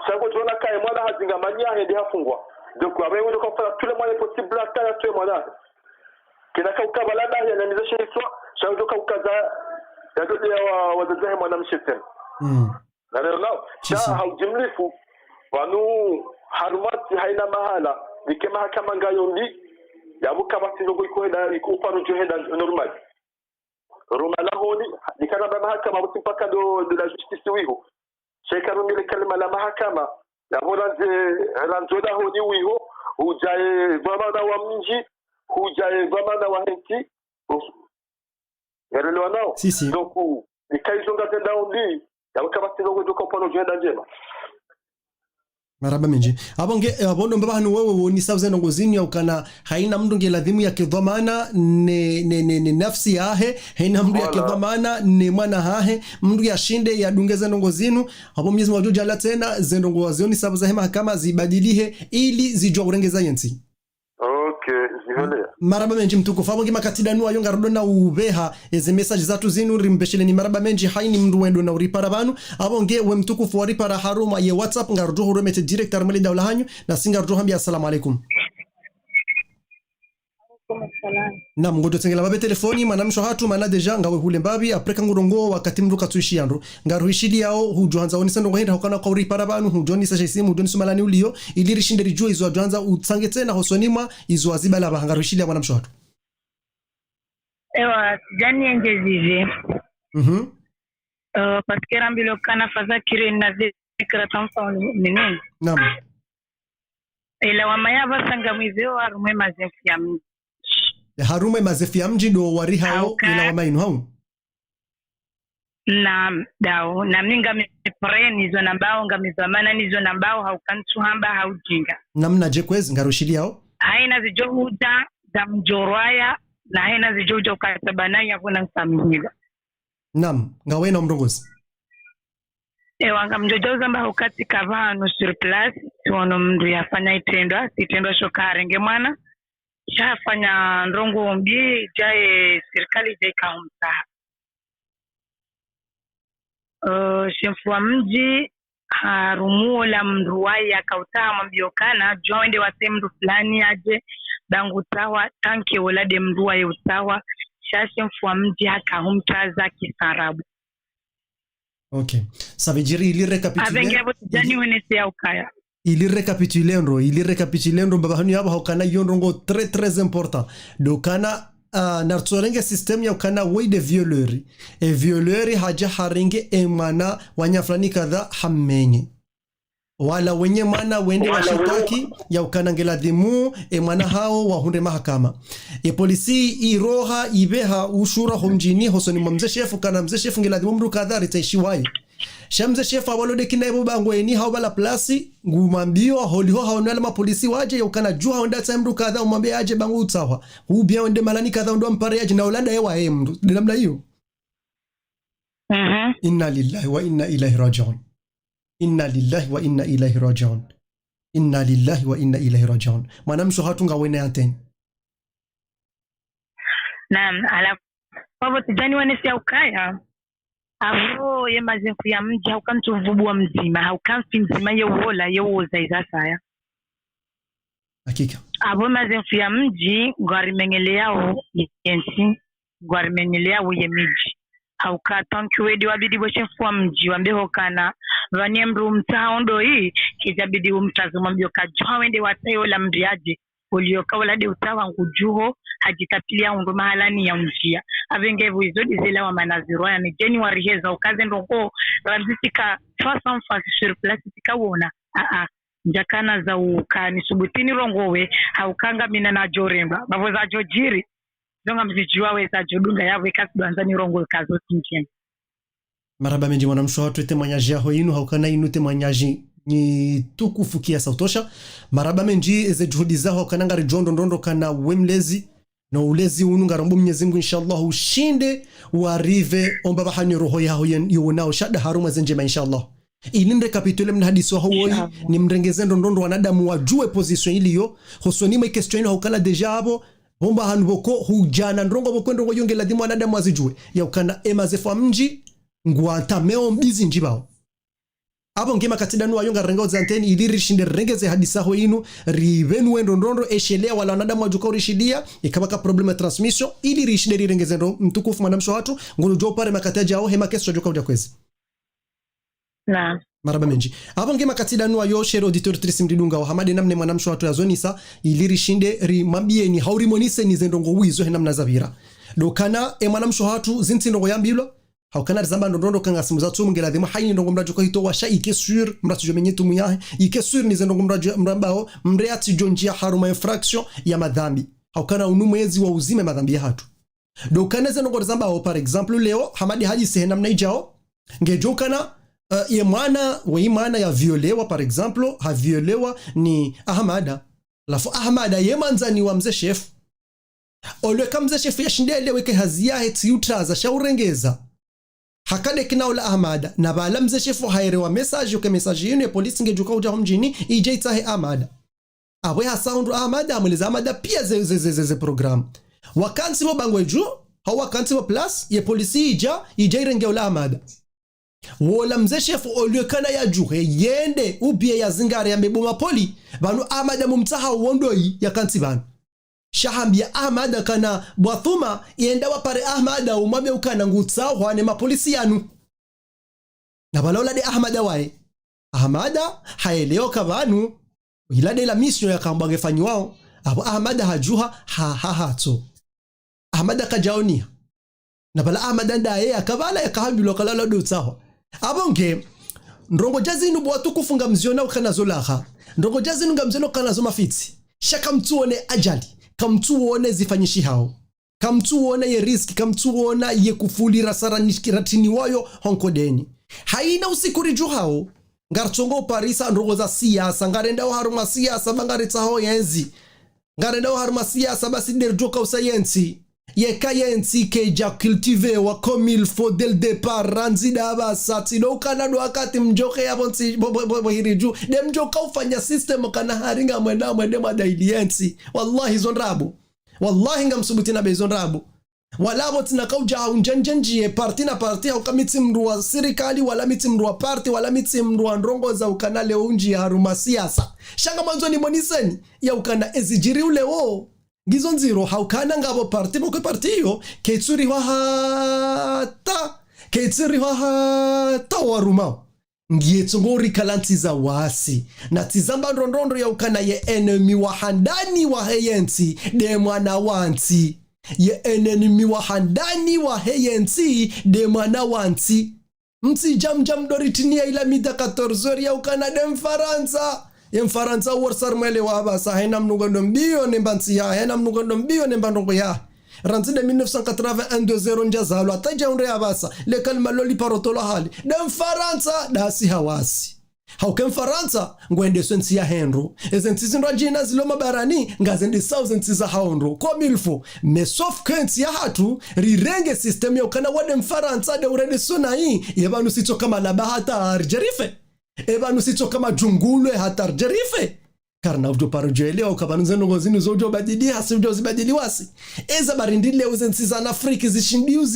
sango jona kae mwana hazinga mania hende hafungwa donc abewe ndo kufanya tule mwana possible ataya tuwe mwanahe kinaka ukabala dahi anamizeshe iswa shango ukaza yadoje wazazi mwanamshe tena na leo nao haujimlifu wanu harumati haina mahala nike mahakama ngayo ndi yabuka batizo ikoenda ikuparo johenda normal rumala honi nikana ba mahakama butipaka de la justice wiho shekano mile kalima la mahakama yaboranze ranzoda honi wiho hujaye vamana wa mji hujaye vamana wa henti yarelewa nao donc nikaizonga tenda undi yabuka batizo ikuparo johenda njema maraba menji abonge abondo mbabanu wewe woni sauze ngozini ukana haina mndu ngeladhimu ya kidhamana ne nafsi yahe haina mndu ya kidhamana ne mwana hahe mndu yashinde yadungeza ngozinu abo Mwenyezi Mungu ajala tena zendongo wazioni sababu za hema kama zibadilihe ili zijua urengeza yensi maraba menji mtukufu abonge makatida nuwa yonga rodona ubeha eze message zatu zinu rimbeshele ni maraba menji haini mndu wendo na uripara banu abonge we mtukufu waripara haruma ye WhatsApp ngarujo hurumete director mali dawla hanyu na singa rujo hambia assalamu alaikum na mgodo tengela babe telefoni manamsho hatu mana deja ngawe hule mbabi apreka ngurongo wakati mruka tuishi yando ngaruhishidi yao hujuanza onisa ndo ngenda hokana kwa uripara banu hujoni sasha isimu hujoni sumalani ulio iliri shinderi jua izo ajuanza utsange tena hosonima izo waziba laba ngaruhishidi ya manamsho hatu ewa sijani enje zive parce que rambilo kana faza kire na zikra tanfa minene Naam. ila wamayava sanga mwizeo harume mazefu ya mji harume mazefu ya mji ndo wari hao ila wamainu hao na dao na minga mipre nizo nambao ngamizamana nizo nambao haukantu hamba haujinga namna je kwezi ngarushili hao haina zijohuda za mjorwaya na haina zijohuda ukatabana ya kuna nsamhiga Naam ngawena mrongozi wanga mjojoza mba hukati kavano sur place tuono mndu yafanya itendo shokarenge mwana shafanya ndrongo mbi jae serikali jae kaumta shemfu wa mji harumuola mndu wai akautaa mambiokana joinde wase mndu fulani aje bangu tawa tanke olade mndu wai utawa shemfu wa mji hakaumtaza kisarabu. Okay. Ça veut dire il récapitule. Avec votre dernier honnêteté au kaya. Il récapitule baba hanu yaba hokana yonrongo très très important. Do kana nartsorenge system ya kana way de violeur. E violeur haja haringe e mana wanya fulani kadha hamenye. Wala wenye mana wende washitaki ya ukana ngela dimu e mana hao wahunde mahakama. E polisi iroha ibeha ushura homjini hosoni mzee shefu kana mzee shefu ngela dimu mru kadha ritaishiwaye. Shamze shefu awalode kinaibo bango eni hao bala plasi ngumambio holiho haonala mapolisi waje ya ukana juu haonda tsa mru kadha umwambie aje bango utawa. Huu bia wende malani kadha ndo mpare aje na ulanda yewa mru. Namna hiyo. Inna lillahi wa inna ilaihi raji'un. Inna lillahi wa inna ilaihi raji'un. Inna lillahi wa inna ilaihi raji'un. Manamsho hatunga wene ateni. Naam, ala kwa tijani wanesi ya ukaya. Avo ye mazefu ya mji haukantu vubua mzima, haukantu mzima ye uola ye uoza izasaya. Hakika. Avo mazefu ya mji gwari mengele yao yensi, gwari mengele yao ye miji. Hauka tanki wedi wabidi boshefu wa mji wambeho kana vanye mru mtaha ondo hii kijabidi umtazu mambio kajua wende watayo la mriaji ulioka walade utawa ngujuho hajitapilia undu mahalani ya mjia avengevu izodi zila wa manaziro ya nijeni wariheza ukaze ndongo ramzisika fasan fasi surplasisika wona njakana za ukani subutini rongowe haukanga mina na joremba bavo za jojiri zonga mzijuwa weza jodunga yawe kasi duanzani rongo kazo tinken maraba menji mwanamsho watu temanyaji yaho inu haukana inu temanyaji ni tukufu kia sautosha maraba menji eze juhudi zao haukana ngari jondo ndondo kana wemlezi na ulezi ununga rambu mnyezi Mungu inshallah ushinde uarive omba bahani roho yaho yonao shada haruma zenjema inshallah ilinde kapitule mna hadisi wa hoi ni mrengezendo ndondo wanadamu wajue position iliyo hosoni mwe question ilo haukana deja abo bomba hanuboko hujana ndrongo bokwendo ngoyonge ladhimu wanadamu wazijue ya ukana emazefu mji nguata meo mbizi njibao abo ngema katidanu ayonga rengo zanteni iliri shinde rengeze hadisa ho inu rivenu wendo ndondo eshelea wala wanadamu wajuka urishidia ikabaka problema transmission iliri shinde rengeze ndo mtukufu mwanamsho watu ngulu jo pare makataja au hema keso joka uja kwezi na maraba menji abo ngema katidanu ayo shero auditor trisimdidunga wa hamade namne mwanamsho watu ya zonisa iliri shinde ri mambie ni hauri monise ni zendongo wizo henamna zabira dokana mwanamsho watu zinti ndongo yambilo haukana zamba ndondo kanga simu za tumu ngela dhima haini ndongo mrajo kwa hito washa ike sur mratu jomenye tumu yahe ike sur ni zendongo mrajo mrambao mreati jonjia haruma infraction ya madhambi haukana unumwezi wa uzime madhambi ya hatu dokana zendongo zamba ho par exemple leo hamadi haji sehena mnaijao ngejokana ye mwana wei mwana ya violewa par exemple ha violewa ni Ahmada lafu Ahmada ye manzani wa mze chef olwe kamze chef ya shindele weke hazia heti utraza shaurengeza hakade kinaula Ahmada na bala mze chefu hairewa message uke message yinu ya polisi ngejuka uja mjini ije itahe Ahmada awe hasaundu Ahmada amweleza Ahmada pia ze program wakansi wa bangweju hawa kansi wa plus ye polisi ije irengeula Ahmada wola mze chefu olwekana ya juhe yende ubie ya zingare ya mbebuma poli banu Ahmada mumtaha wondoi ya kansi banu shahambia Ahmada kana bwathuma yenda wapare Ahmada umabe ukana ngutsa hwane mapolisi yanu na balola de Ahmada wae Ahmada haeleo kabanu ilade la mission ya kamba ngefanywa abo Ahmada hajuha hato Ahmada kajaonia na bala amadanda ye akabala yakahabilo kalala do tsaho abonge ndongo jazinu bwatu kufunga mziona ukana zolaha ndongo jazinu ngamzelo kana zo mafitsi shaka mtuone ajali kamtuone zifanyishi hao kamtuone ye risk kamtuona ye kufulira sara nishkiratini wayo honkodeni haina usikuri juhao ngarchongo parisa ndongo za siasa ngarenda haruma siasa bangaritsa ho yenzi ngarenda haruma siasa basi derjoka usayensi yeka yensi keja cultive wa comme il faut dès le départ ranzida abasati no kanado akati mjoke yabonsi bohiriju dem joka ufanya system kana haringa mwenda madailiensi wallahi zonrabu wallahi ngamsubutina bezonrabu wala botina kauja unjenjenjie parti na parti au kamiti mruwa serikali wala miti mruwa parti wala miti mruwa ndrongo za ukana leo unji haruma siasa shanga mwanzo ni moniseni ya ukana ezijiri ule wo gizo nziro haukana ngabo parti mokwe parti yo keitsuri hata waruma ngiyetsongori kalanti za wasi na tizamba ndondondo ya ukana ye enemy wa handani wa heyensi de mwana wanti ye enemy wa handani wa heyensi de mwana wanti mti jam doritini ya ila mida 14 ya ukana de Mfaransa ya Mfaransa warsar mwele wa abasa hena mnugondo mbio nembansi ya hena mnugondo mbio nembandongo ya ranzi de 1981 njazalo ataja unre abasa le kalma loli parotola hali de Mfaransa dasi hawasi hauke Mfaransa ngwende sensi ya henro ezenti zinro jina ziloma barani ngazende thousands za haonro kwa milfo mesof kenti ya hatu rirenge system ya ukana wade Mfaransa de urede suna hii yebanu sito kama labahata arjerife ebanu sito kama jungulwe hata jerife karna ujo parujele au kabanunze ngozini zojo badili hasi ujo zibadili wasi eza barindile uzensi za Afrika zishindiu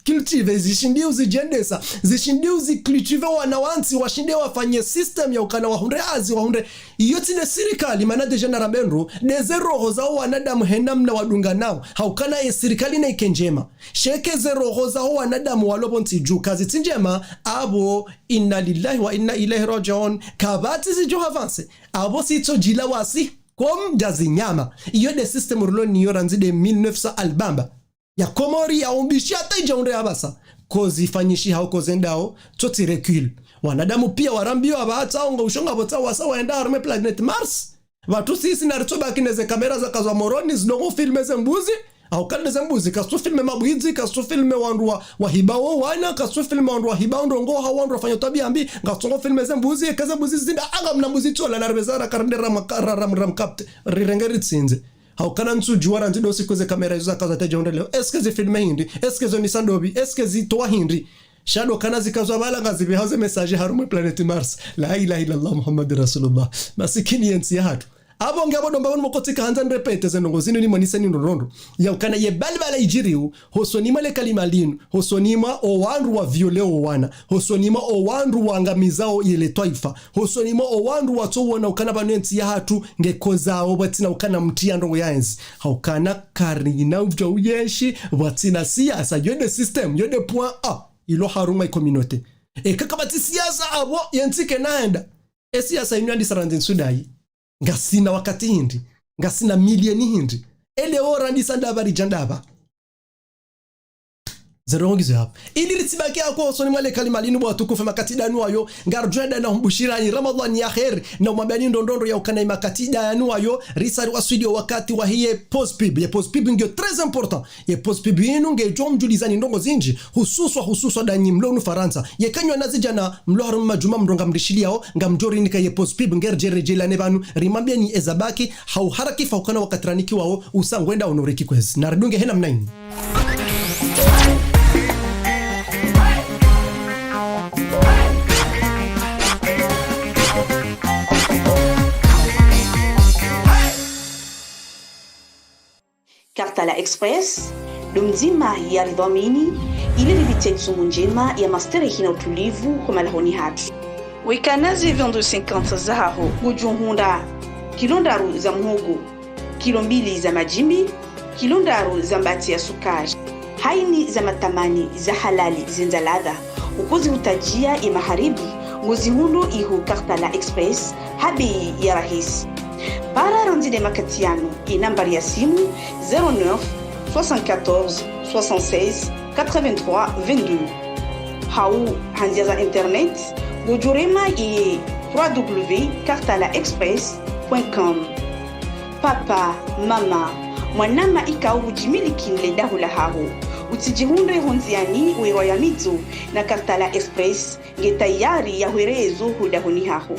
cultive zishindiu jendesa zishindiu cultive wanawansi washinde wafanye system ya ukana wahunde azi wahunde yoti ne serikali mana de general benro de zero hoza wanadamu henamna wadunga nao haukana ye serikali na ikenjema sheke zero hoza wanadamu walobonti juu kazi tinjema abo inna lillahi wa inna ilaihi rajiun kabati zijo avance abo sito jila wasi kom jazinyama iyo de system rulo niyo ranzi de 1900 albamba ya komori ya umbishi hata ijaunde abasa kozi fanyishi hao kozendao toti recul wanadamu pia warambio abata onga ushonga bota wasa waenda arme planet Mars watu sisi na ritoba kineze kamera za kazwa moroni zinongo filme zembuzi au kande zembuzi kastu filme mabuizi kastu filme wandu wa hibao wana kastu filme wandu wa hibao ndongo hawandu wafanya tabia ambi kastu filme zembuzi kaza mbuzi zinda aga mnambuzi tola na rebezara karndera ram kapte rirengeri tsinze haukana nsu juara nzido sikuze kamera hizo kaza teja leo eske zi filme hindi eske zo nisandobi eske zi toa hindi shado kana zikazwa bala ngazibe haze message harume planet Mars la ilaha illa Allah Muhammadur Rasulullah masikini yensi hatu abo ngabo domba wonu mokotika hanzan repete zenongo zinu ni monisa ni ndondo ya ukana ye balbala ijiriu hosonima le kalimalinu hosonima o wandu wa violeo wana hosonima o wandu wa angamizao yele taifa hosonima o wandu watu wana ukana banensi ya hatu ngekozao batina ukana mtia ndongo yaenzi haukana karina uvja uyeshi batina siasa yode system yode point A ilo haruma communauté e kakabati siasa abo yentike naenda siasa inyandi sarandin sudai ngasina wakati hindi ngasina milioni hindi ele ora ndisanda bari jandaba zerongizo hapo ili litibaki yako soni mwale kalimalini bwa tukufe makatida nuayo ngarjenda na mbushirani Ramadhani ya khair na mabani ndondo ya ukana makatida ya nuayo risari wa studio wakati wa hiye post pib ya post pib ndio très important ya post pib yenu ngejo mjulizani ndongo zinji hususwa danyi mlonu Faransa ye kanywa nazijana mloharo majuma mronga mdishiliao ngamjori nika ye post pib ngerjerejela nebanu rimambia ni ezabaki hau haraki faukana wakatraniki wao usangwenda onoreki kwezi naradunge hena mnaini Kartala Express, dumzima ya ridhamini ili livitia sumu njema ya masterehi na utulivu kwa malahoni hatu. Wikanazi 250 zahaho Bujumbura, kilondaru za muhogo, kilo 2 za majimbi, kilondaru za mbati ya sukari, haini za matamani za halali zenza ladha, ukozi utajia ya maharibi, ngozi hulu ihu Kartala Express, habi ya rahisi. Para randide makatiano e nambari ya simu 09 74 76 83 22 hau handia za internet gujurema iye www.kartalaexpress.com. Papa mama mwanama ikao hujimilikile dahula hao utijihunde honziani wewa ya mizo na Kartala Express nge tayari ya hwerezo hudahuni hao.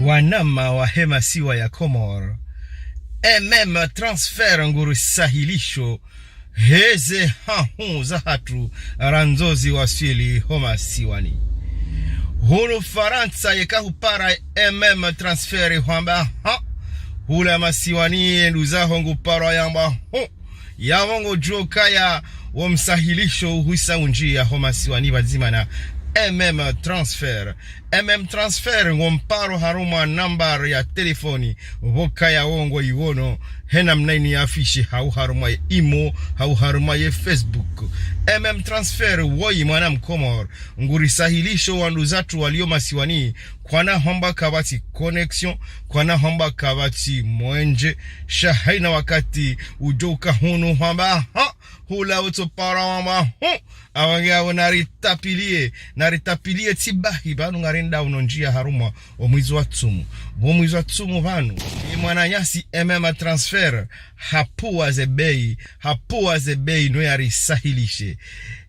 Wanama wa hema siwa ya Komor MM transfer nguru sahilisho heze hahun za hatu ranzozi wasili homa siwani hulu Faransa yekahu para MM transferi hwamba hula masiwani enduza hongu para yamba ya hongu jokaya wa msahilisho huisa unjia homa siwani wazima na MM transfer ngomparo haruma number ya telefoni voka ya wongo iwono hena mnaini ya afishi hau haruma ya imo hau haruma ya Facebook. MM transfer woi mwana mkomor nguri sahilisho wanduzatu walio masiwani kwana homba kabati connection kwana homba kabati mwenje shahaina wakati ujoka hunu hamba hula utopara wamba awangia naritapilie tibahi banu ngarinda unonjia haruma omwizu wa tsumu banu mwana nyasi MM transfer hapuwa ze bei no yari sahilishe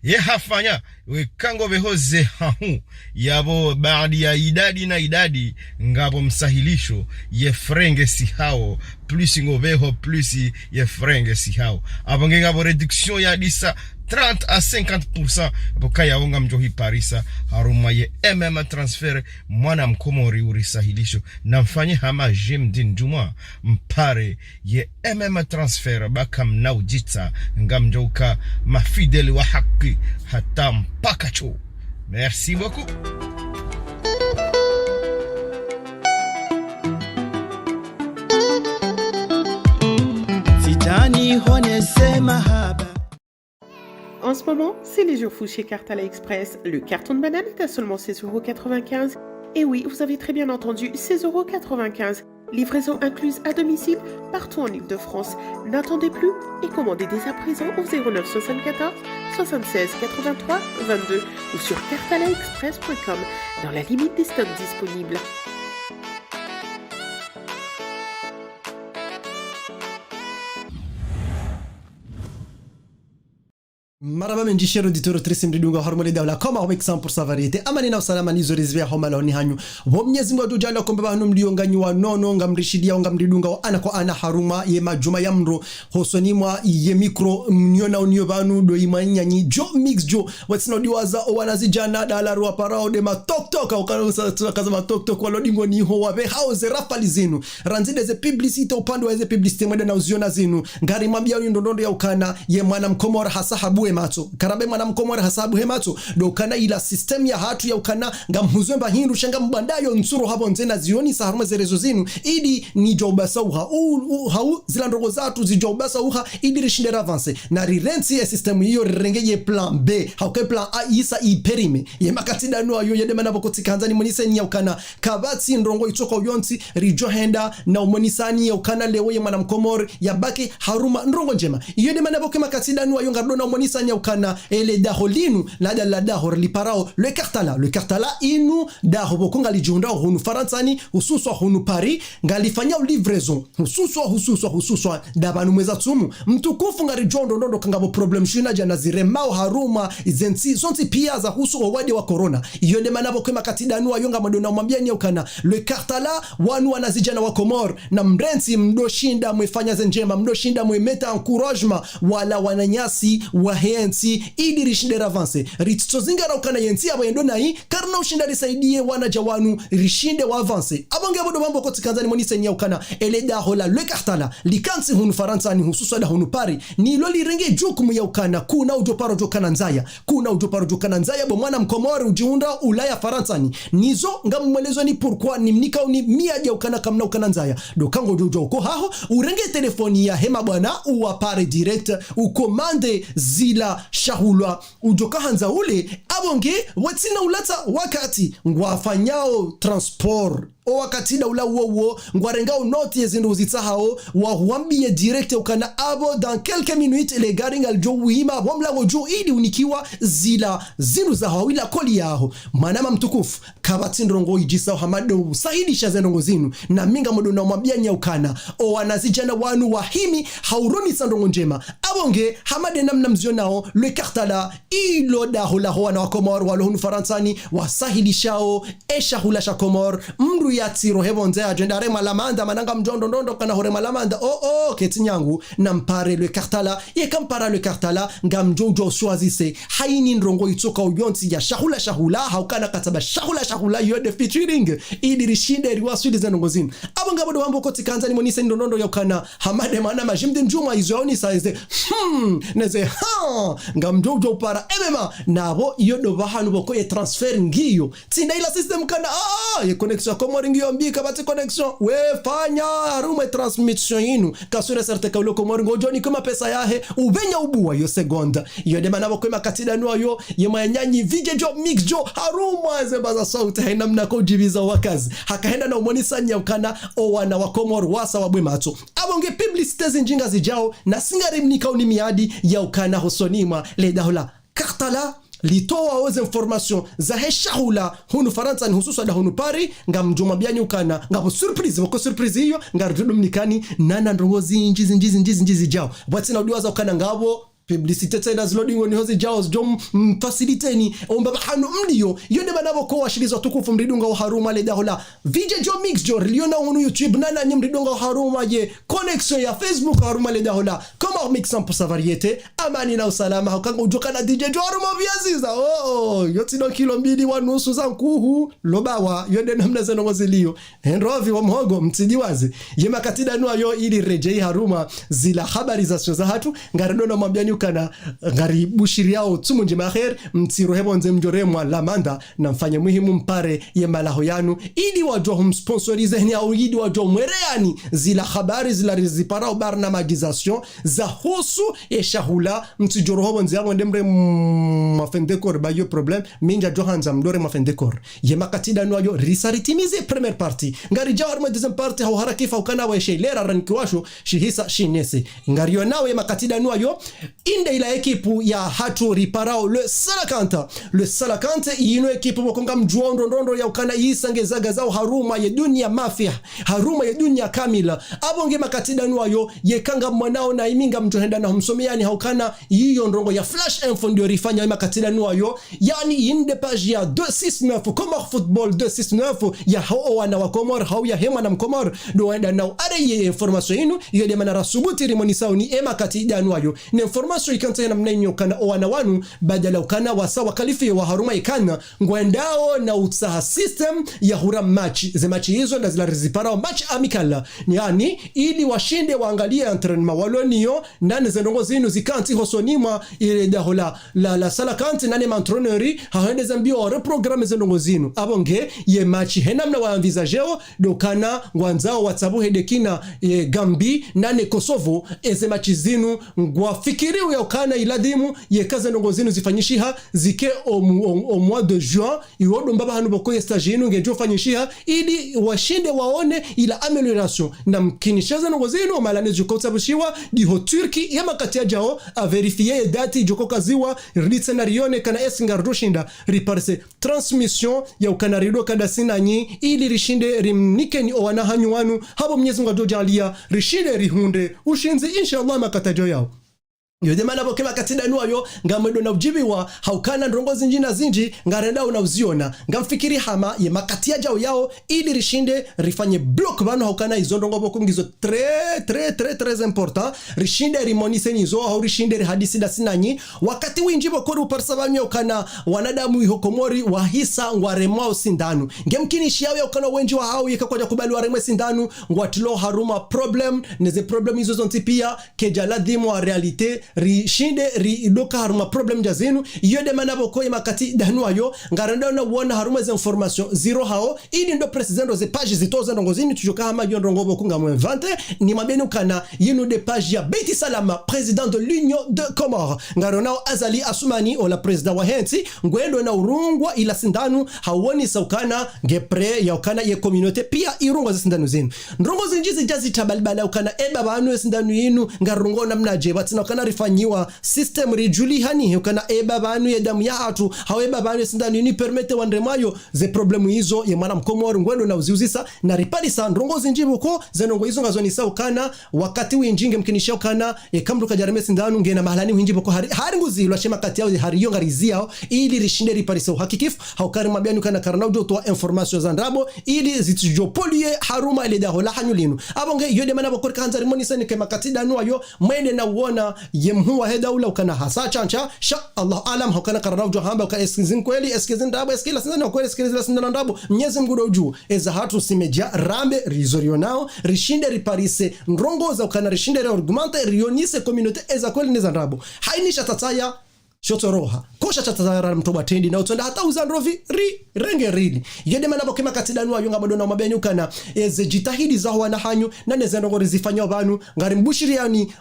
ye hafanya wekango behoze hahu yabo baadi ya idadi ngabo msahilisho ye frenge si hao plus ngobeho plus ye frenge si hao abonge ngabo reduction ya disa 30 à 50% bokaya wonga mjohi parisa haruma ye MM transfer mwana mkomori urisahilisho na mfanye hama jemdin juma mpare ye MM transfer baka mnaujita ngamjoka mafideli wa haki hata mpaka cho. Merci beaucoup. Sitani honese mahaba. En ce moment, c'est les jours fous chez Kartala Express. Le carton de banane est à seulement 16,95 €. Et oui, vous avez très bien entendu, 16,95 €. Livraison incluse à domicile partout en Ile-de-France. N'attendez plus et commandez dès à présent au 09 74 76 83 22 ou sur kartalaexpress.com dans la limite des stocks disponibles. Maraba menji shero ditoro tresim ridunga hormone dawla koma home 100% variete amani na usalama nizo rizvia homa laoni hanyu bomnyezi mwadu jala kombe bahanu mlionganyi wa nono ngamrishidia ngamridunga wa ana kwa ana haruma ye majuma ya mro hosoni mwa ye mikro mniona unio banu do imanyanyi jo mix jo watsino diwaza o wanazijana dalaru wa parao de ma tok ukarusa kaza ma tok walodingo ni ho wabe house rafali zenu ranzide ze publicity upande wa ze publicity mwenda na uziona zenu ngari mambia ndondo ya ukana ye mwana mkomora hasa habu mato karabe mwana mkomora hasabu hemato do kana ila system ya hatu ya ukana ngamhuzwemba hindu shanga mbandayo nsuru habo nzena zioni saharuma zerezo zinu idi ni jobasa uha hau zila ndogo zatu zijobasa uha idi rishindera avance na rirensi ya system hiyo rirengeye plan B hauke plan A isa iperime ye makatida nuwa yo yede manabokoti kanzani monise ni ya ukana kabati ndrongo itoka uyonti rijohenda na umonisani ya ukana lewe ye mwana mkomori ya baki haruma ndrongo njema yede manaboke makatida nuwa yo ngardo na umonisani ya ukana ele daholinu la dahor li parao le Kartala inu daho bokonga li junda hunu Faransani hususwa hunu Paris ngalifanya livraison hususwa dabanu mweza tsumu mtukufu ngari jondo ndondo kangabo problem shina jana ziremao haruma izensi sonti pia za husu wadi wa corona yode manabo kema katidanu ayonga madona mwambia ni ukana le Kartala wanu wanazijana wa Komor na mrensi mdoshinda mwefanya zenjema mdoshinda mwemeta encouragement wala wananyasi wa hensi idi rishindera avance ritsozinga ukana yensi abo yendo nai karna ushinda risaidie wana jawanu rishinde wa avance abonge bodo mambo ko tikanzani monise nya ukana ele dahola le Kartala likansi hunu Faransani hususa da hunu Paris ni loli renge jukumu ya ukana kuna ujoparo jokana nzaya bo mwana mkomori ujiunda Ulaya Faransani nizo ngamwelezo ni pourquoi ni mnika uni mia ya ukana kamna ukana nzaya do kango jojo ko haho urenge telefoni ya hema bwana uwapare direct ukomande zila shahulwa ujoka hanza ule abonge watsina ulata wakati ngwafanyao transport o wakati da ula uo ngwarenga unoti yezindu uzitsahao wa huambie direct ukana abo dans quelques minutes les garinga aljo wima wamla ngoju ili unikiwa zila zinu za hawila koli yaho manama mtukufu kabatindrongo ijisa hamado sahidi shazendongo zinu na minga modo na mwambia nyaukana o wanazijana wanu wahimi hauroni sandongo njema abonge hamade namna mzionao le kartala ilo da hula wana wa Komor walohunu faransani wasahidi shao esha hula sha Komor mru ya tiro hebonze agenda re malamanda mananga mjondo ndondo kana hore malamanda ketinyangu na mpare le kartala ye kampara le kartala ngam jojo swazise haini ndrongo itsoka uyonsi ya shahula haukana kataba shahula yode featuring idirishinde riwasudi zanongozini abanga bodo wambo koti kanzani monise ndondo yakana hamade mana majimde njuma izoni saize neze ngam jojo para emema nabo yodo bahanu boko ye transfer ngiyo tinda ila system kana ye connexion Komor ngiyo mbika bati connexion we fanya harume transmission yinu kasura sarte kaulo Komor ngojoni kama pesa yahe ubenya ubuwa yo segonda yode manabo kwa katida nuayo ye mayanyanyi video mix jo haruma zebaza sauti haina mnako jibiza wakazi hakaenda na umonisa nyakana o wana wa Komor wasa wabwe mato abonge publicité zinjinga zijao na singari mnika unimiadi ya ukana hosonima le dahola kartala litoa oze information za heshahula hunu faransa ni hususa da hunu pari ngam juma biani ukana ngabo surprise wako surprise hiyo ngarudu mnikani nana ndongozi njizi jao bwatina udiwaza ukana ngabo publicité tena loading on hozi jaws jom faciliteni omba bahanu mdiyo yode banabo ko washirizo tukufu mridunga wa haruma le dahola video jo mix jo liona on YouTube nana nyim mridunga wa haruma ye connexion ya Facebook haruma le dahola kama mix sample sa variété amani na usalama hakanga ujoka na DJ jo haruma viaziza yoti no kilo 2 wa nusu za nkuhu lobawa yode namna zenongozilio enrovi wa mhogo mtidiwaze yema katida nwa yo ili rejei haruma zila habari za shoza hatu ngaredo na mwambiani kana ngari bushiri yao tumunje maher mtiro hebonze mjoremwa lamanda na mfanye muhimu mpare ye malaho yanu ili wajua humsponsorize ni au ili wajua mwereani zila habari zila rizipara ubarna magizasyon za husu shahula mtijoro hebonze yao ndemre mafendekor bayo problem minja johanza mdore mafendekor ye makatida nuayo risaritimize premier party ngari jawar ma deuxième party hau harakifa ukana wa sheilera rankiwasho shihisa shinese ngari yonawe makatida nuayo inde ila ekipu ya hatu riparao le salakante ino ekipu wakonga mjuondo ndondo ya ukana isange zaga zao haruma ye dunia mafia haruma ye dunia kamila abonge makatida nuayo ye kanga mwanao na iminga mjohenda na humsomeani haukana hiyo ndongo ya flash info ndio rifanya ya makatida nuayo yani inde page ya 269 Komor football 269 ya hao wana wa Komor hao ya hema na mkomor do wenda nao areye information inu yode manara subuti rimonisa ni ema katida nuayo ni information ikanta na mnenyo kana wana wanu badala ukana wasawa kalifi wa haruma ikana ngwendao na utsaha system ya hura match ze match hizo na zila rizipara match amikala yani ili washinde waangalie entraînement walonio nane zenongo zinu zikanti hosonima ile dahola la salakante nane mantroneri haende zambio reprogramme zenongo zinu abonge ye match henamna wa envisageo dokana ngwanzao watsabu hedekina Gambi nane Kosovo eze match zinu ngwafikiri ya ukana iladimu ye kaza ndongo zinu zifanyishiha zike au mois de juin iwodo mbaba hanu boko ya stage yinu ngejo fanyishiha ili washinde waone ila amelioration na mkinishaza ndongo zinu malane jukota bushiwa diho Turki ya makati ya jao a verifiye dati jukoka ziwa ritsenarione kana esinga rushinda riparse transmission ya ukana rido kada sinanyi ili rishinde rimnike ni owana hanyu wanu habo mnyezi mga dojalia rishinde rihunde ushinzi inshallah makatajo yao yode mana boke makatida nuayo ngamedo na ujibiwa haukana ndongozi njina zinji ngarenda unauziona ngamfikiri hama ye makatia jao yao ili rishinde rifanye block bano haukana izo ndongo boko ngizo très important rishinde rimonise nizo hau rishinde hadisi da sinanyi wakati winjibo koru parsabamyo ukana wanadamu iho Komori wahisa ngwaremwa sindanu ngemkini shiawe ukana wenji wa hau yekakwaja kubali waremwe sindanu ngwatilo haruma problem neze problem izo zontipia kejaladimo wa realite rishinde ridoka haruma problem jazenu yode manabo ko makati danu ayo ngaranda na wona haruma za information zero hao ili ndo president ze page zitoza ndongozini tujoka hama yondongo bokunga mo 20 ni mabenu kana yinu de page ya Beti Salama président de l'Union de Comores ngarona Azali Asumani ola president wa Henti ngwendo na urungwa ila sindanu hawoni saukana ngepre ya ukana ye communauté pia irungwa za sindanu zenu ndongo zinjizi jazi tabalbala ukana eba banu sindanu yinu ngarungo namna je batina ukana rifanyiwa system rijuli hani ukana eba banu ya damu ya hatu haweba banu sindanu yinu permete wandremayo ze problemu hizo ye mwana mkomori ngwendo na uziuzisa na ripali sa ndongo zinjibu ko zenongo hizo ngazoni saukana wakati winjinge mkinisha ukana kamru kajarame sindanu ngena mahalani winjibu ko hari nguzi ilo shema kati yao hari yonga rizia ili rishinde ripali sa uhakikifu haukari mabianu kana karana ujo toa information za ndrabo ili zitujopolie haruma ile daho la hanyulinu abonge yode manabo korka hanzari monisa ni kema kati danu ayo mwende na uona yemhuwa heda ula ukana hasa chancha sha Allah alam haukana karana ujo hamba uka eskizin kweli eskizin ndrabo eskila sindanu kweli eskizin sindanu ndrabo mnyezi mgudo uju eza hatu simedia rambe rizorio nao rishinde riparise ndrongo za ukana rishinde reorgumante rionise communauté eza kweli neza ndrabo hainisha tataya shotoroha kosha tatara mtoba tendi na utonda hata uzandrovi renge rili yede manabo kema katidanu ayunga badona mabeni ukana eze jitahidi za wana hanyu na nezendo ngori zifanya abantu ngari mbushiriani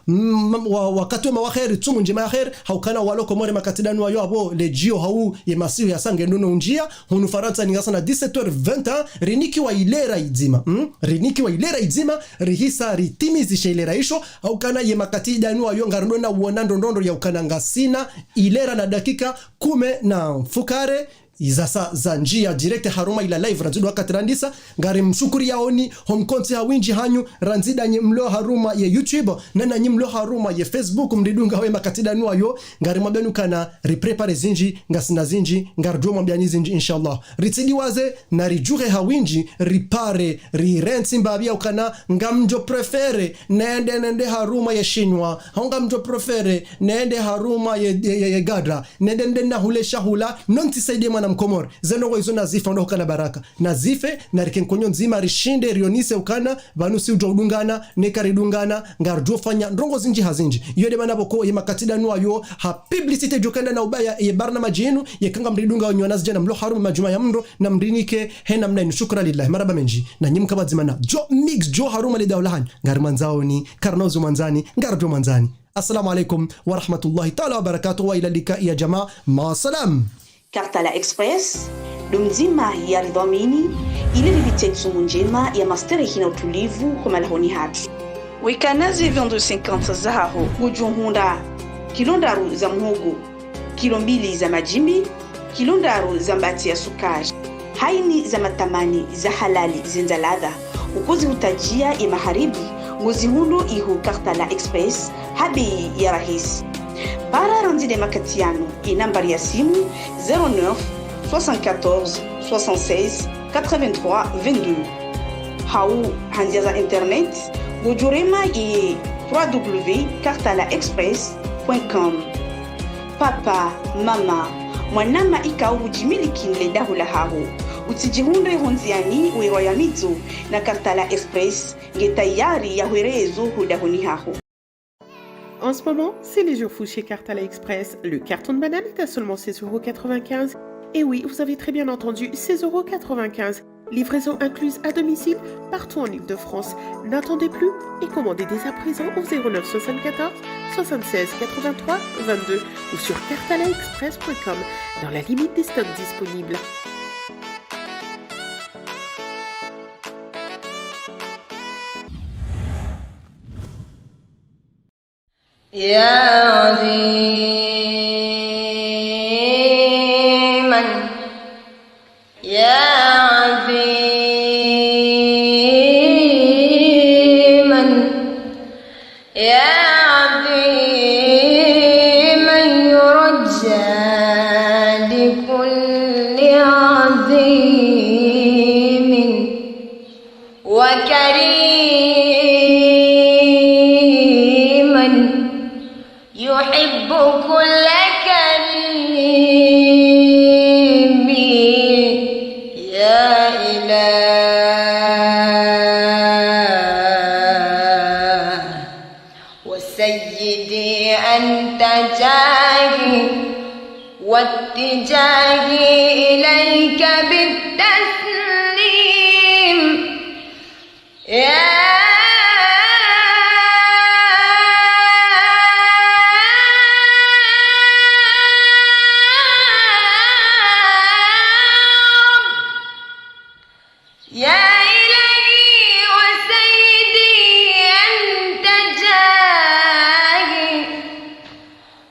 wakati wa kheri tumu njema ya kheri haukana waloko more makatidanu ayo abo legio hau yemasiu ya sange ndono unjia hunu Faransa ningasa na 17h20 riniki wa ilera idzima riniki wa ilera idzima rihisa ritimizi ilera isho haukana yemakatidanu ayo ngari na uona ndondo ya ukana ngasina ilera na dakika kume na fukare izasa za njia direct haruma ila live ranzidu wakatirandisa ngari mshukuri yaoni homkonti hawinji hanyu ranzida nye mlo haruma ye YouTube nana nye mlo haruma ye Facebook mdidunga we makatida nuayo ngari mabenu kana reprepare zinji ngasina zinji ngari duwa mbiani zinji inshallah ritidi waze na rijure hawinji ripare rirensi mbabia ukana ngamjo prefere nende haruma ye shinwa ngamjo prefere nende haruma ye gadra nende na hule shahula nonti saidi na mkomori zenongo hizo nazifa ndo ukana baraka nazife na rikenkonyo nzima rishinde rionise ukana vanusi ujodungana nekaridungana ngarjo fanya ndongo zinji hazinji yode manabo ko yemakatida nuwa yo ha publicity jokanda na ubaya ye barna majinu ye kanga mridunga wanyo jana mlo harum majuma ya mndo na mrinike hena mnainu shukra lillahi maraba menji na nyimka bazimana jo mix jo haruma li dawlahan ngar manzaoni karnozu manzani ngarjo manzani assalamu alaikum wa rahmatullahi ta'ala wa barakatuh wa ila lika ya jamaa ma salam. Kartala Express dumzima ya ridhamini ili rivitexu njema ya masterehi na utulivu kwa malahoni hatu wikanazi 250 zahaho gujuhunda kilondaru za mhogo kilo 2 za majimbi kilondaru za mbati ya sukari haini za matamani za halali zinzaladha ukuzi utajia ya maharibi ngozi hulu ihu Kartala Express habi ya rahisi para randide makatiano e nambari ya simu 09 74 76 83 22 hau handia za internet gujurema e www.kartalaexpress.com papa mama mwanama ikau ujimiliki nleda hula haho utijihunde honziani uiroyamizu na Kartala Express ngetayari ya huerezo hudahuni haho. En ce moment, c'est les jours fous chez Kartala Express. Le carton de banane est à seulement 16,95 €. Et oui, vous avez très bien entendu, 16,95 €. Livraison incluse à domicile partout en Ile-de-France. N'attendez plus et commandez dès à présent au 09 74 76 83 22 ou sur kartalaexpress.com dans la limite des stocks disponibles. يا عظيما يا عظيما يا عظيما يرجى لكل عظيم وكريما يحب كل كريم يا إله وسيدي أنت جاهي واتجاهي إليك بالتسليم يا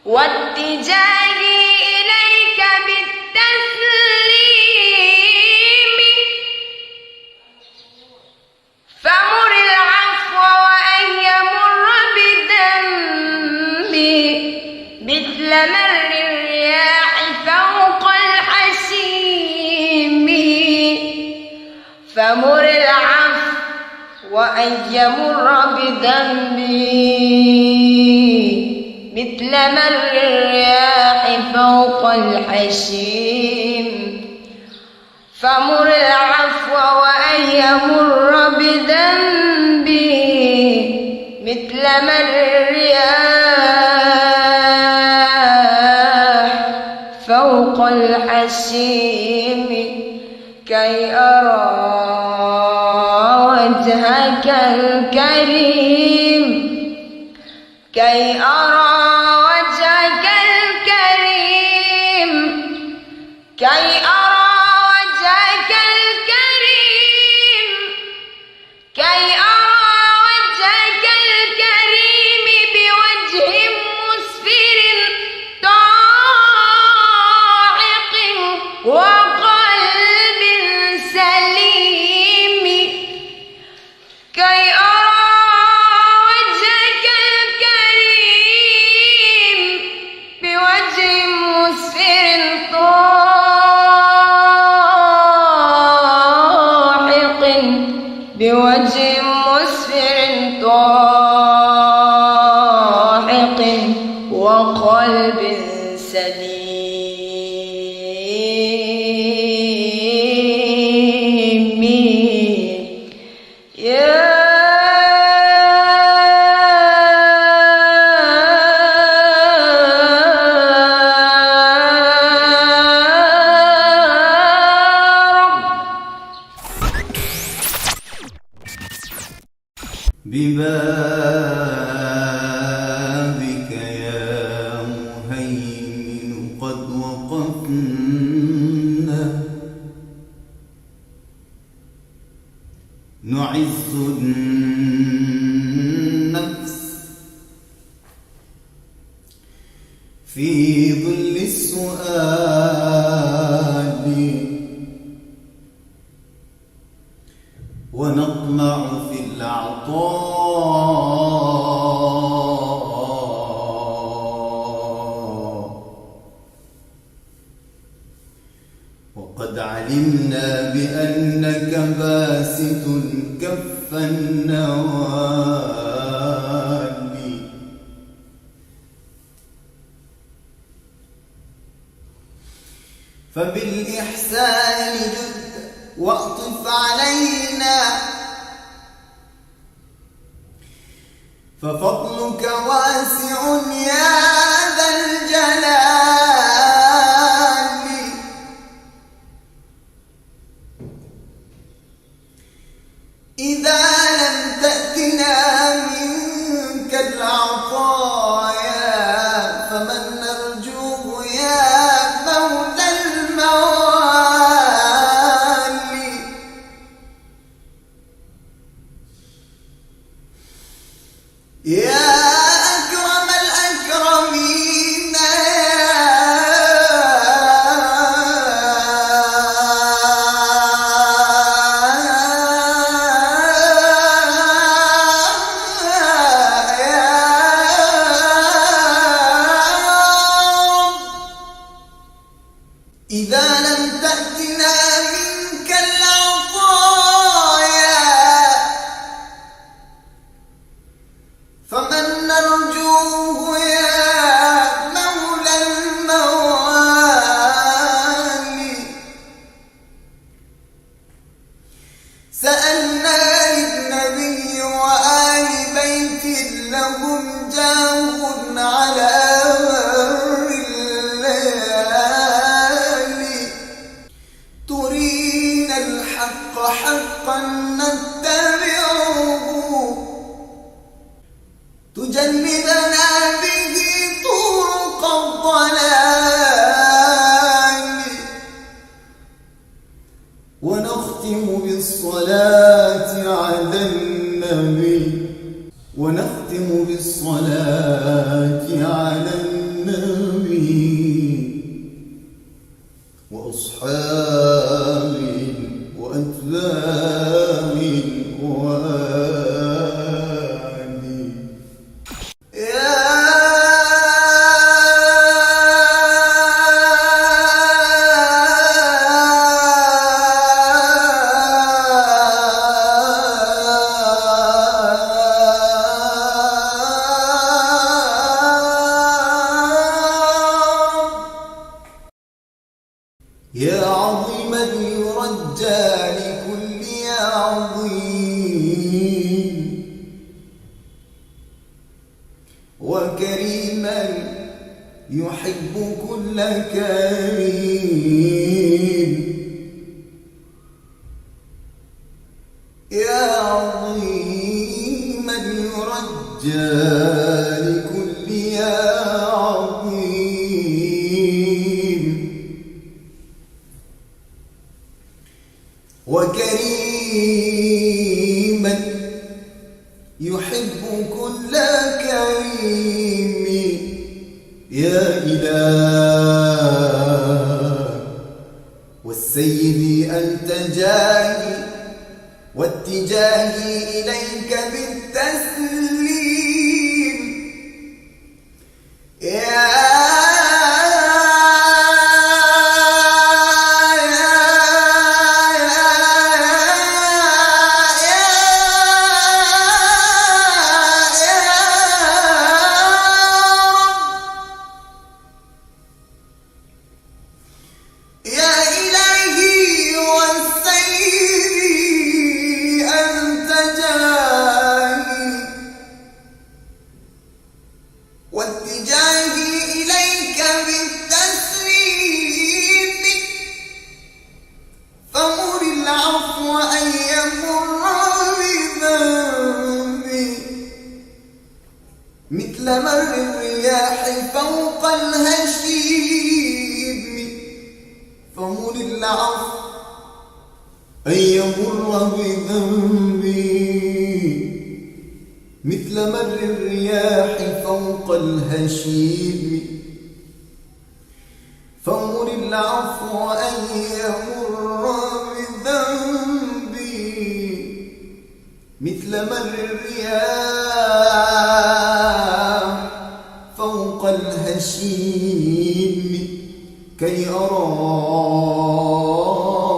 واتجاهي إليك بالتسليم فمر العفو وأن يمر بذنبي مثل مر الرياح فوق الحشيم فمر العفو وأن يمر بذنبي مثل مر الرياح فوق الحشيم فمر العفو وأن يمر بذنبي مثل مر الرياح فوق الحشيم كي أرى وجهك الكريم كي أرى كي أرى وجهك الكريم كي أرى وجهك الكريم بوجه مسفر طاعق وقلب سليم كي أرى وجهك الكريم بوجه مسفر بوجه مسفر طاحق وقلب سليم يا ببابك يا مهيمن قد وقفنا نعز النفس في ظل السؤال ونطمع في العطاء وقد علمنا بأنك باسط كف النوال فبالإحسان جد واعطف علينا ففضلك واسع يا ذا الجلال إذا لم تأتنا منك العطايا فمن نرجوه يا مولى الموالي يا أكرم الأكرمين إذا لم تأتنا منك العطايا فمن نرجوه يا مولى الموالي سألنا للنبي وآل بيت له جاه على مر الليالي ترينا الحق حقا نتبعه تجنبنا به طرق الضلال ونختم بالصلاة على النبي ونختم بالصلاة على النبي وأصحابه وأتباعه وآله يا عظيما يرجى لكل عظيم وكريما يحب كل كريم يا عظيما يرجى لكل عظيم وكريما يحب كل كريم يا إله والسيد أنت جاهي واتجاهي إليك بالتسليم مثل مر الرياح فوق الهشيم فمر العفو أن يمر بذنبي مثل مر الرياح فوق الهشيم فمر العفو أن يمر بذنبي مثل مر الرياح فوق الهشيم كي أرى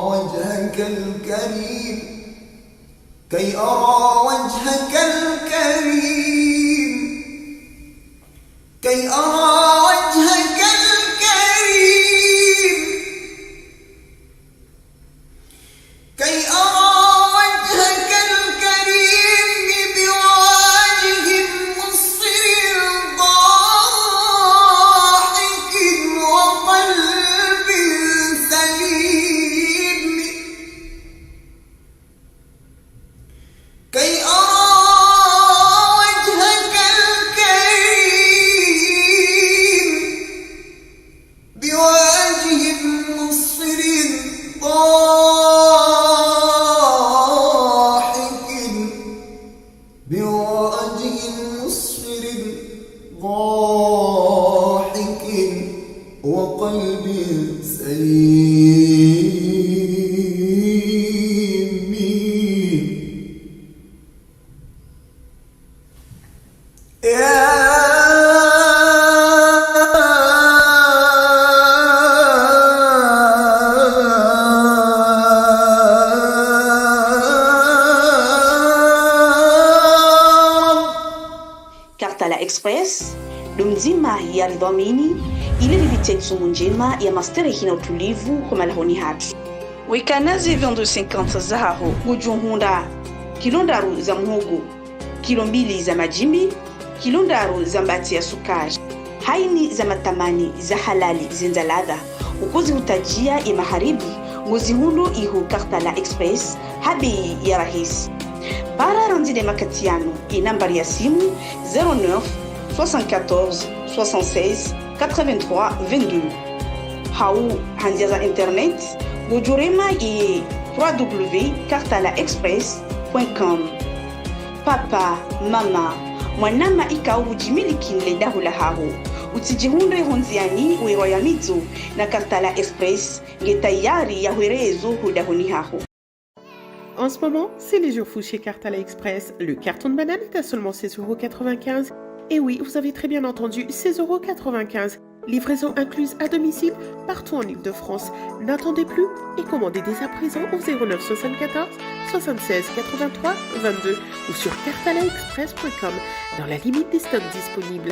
وجهك الكريم كي أرى وجهك الكريم كي أرى وجهك الكريم كي أرى وجهك الكريم بوجه مصر ضاحك وقلب سليم كي أرى وجهك الكريم بوجه مصر ضاحك بوجه مصفر ضاحك وقلب سليم يا Kartala Express lumzima yaridhamini ili livitetu njema ya masterehi na utulivu kwa malahoni hatu wikanazi 250 zahaho gujuhunda kilo ndaru za muhogo kilo 2 za majimbi kilondaro za mbati ya sukari, haini za matamani za halali zenza ladha, ukozi hutajia ya maharibi, ngozi hundo ihu Kartala Express, habi ya rahisi. Para randide makatiano, nambari ya simu 09 74 76 83 22. Hau handia za internet, gujurema i www.kartalaexpress.com. Papa, mama, mwanama ika ujimiliki nleda hula hahu. Utijihunde honziani uewa ya mizu na Kartala Express ngetayari ya huerezo hudahuni hahu. En ce moment, c'est les jours fous chez Kartala Express. Le carton de banane est à seulement 16,95 €. Et oui, vous avez très bien entendu, 16,95 €. Livraison incluse à domicile partout en Ile-de-France. N'attendez plus et commandez dès à présent au 09 74 76 83 22 ou sur kartalaexpress.com dans la limite des stocks disponibles.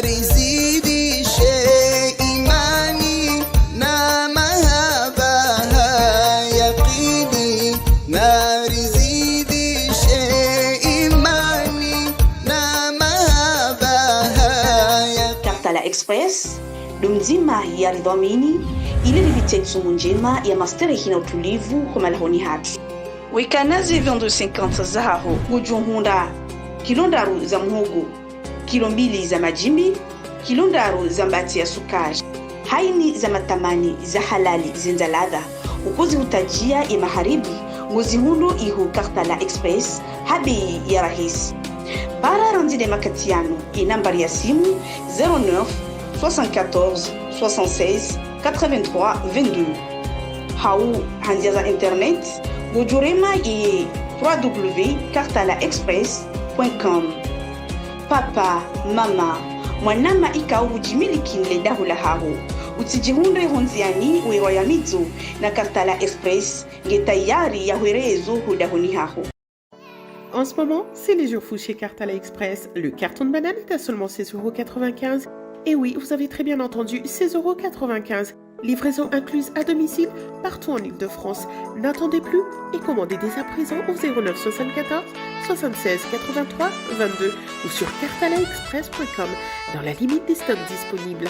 nari zidishe imani na mahaba yaqini, nari zidishe imani na mahaba Kartala Express, dumzima ya ridhamini ili livitie sumu njema ya masterehi na utulivu kwa malahoni hatu. Wekanazi 2250 zahaho gujuhunda kilondaru za muhogo, kilo 2 za majimbi, kilondaru za mbati ya sukari, haini za matamani za halali zenza ladha, ukozi utajia ya maharibi, ngozi hundo ihu Kartala Express, habi ya rahisi. Para randide makatiano i nambari ya simu 09 74 76 83 22. Hau handia za internet gujurema i www.kartalaexpress.com. Papa, mama, mwanama ika ujimiliki nleda hula hahu. Utijihunde honziani uewa ya mizu na Kartala Express ngetayari ya huerezo hudahuni hahu. En ce moment, c'est les jours fous chez Kartala Express. Le carton de banane est à seulement 16,95 €. Et oui, vous avez très bien entendu, 16,95 €. Livraison incluse à domicile partout en Ile-de-France. N'attendez plus et commandez dès à présent au 09 74 76 83 22 ou sur kartalaexpress.com dans la limite des stocks disponibles.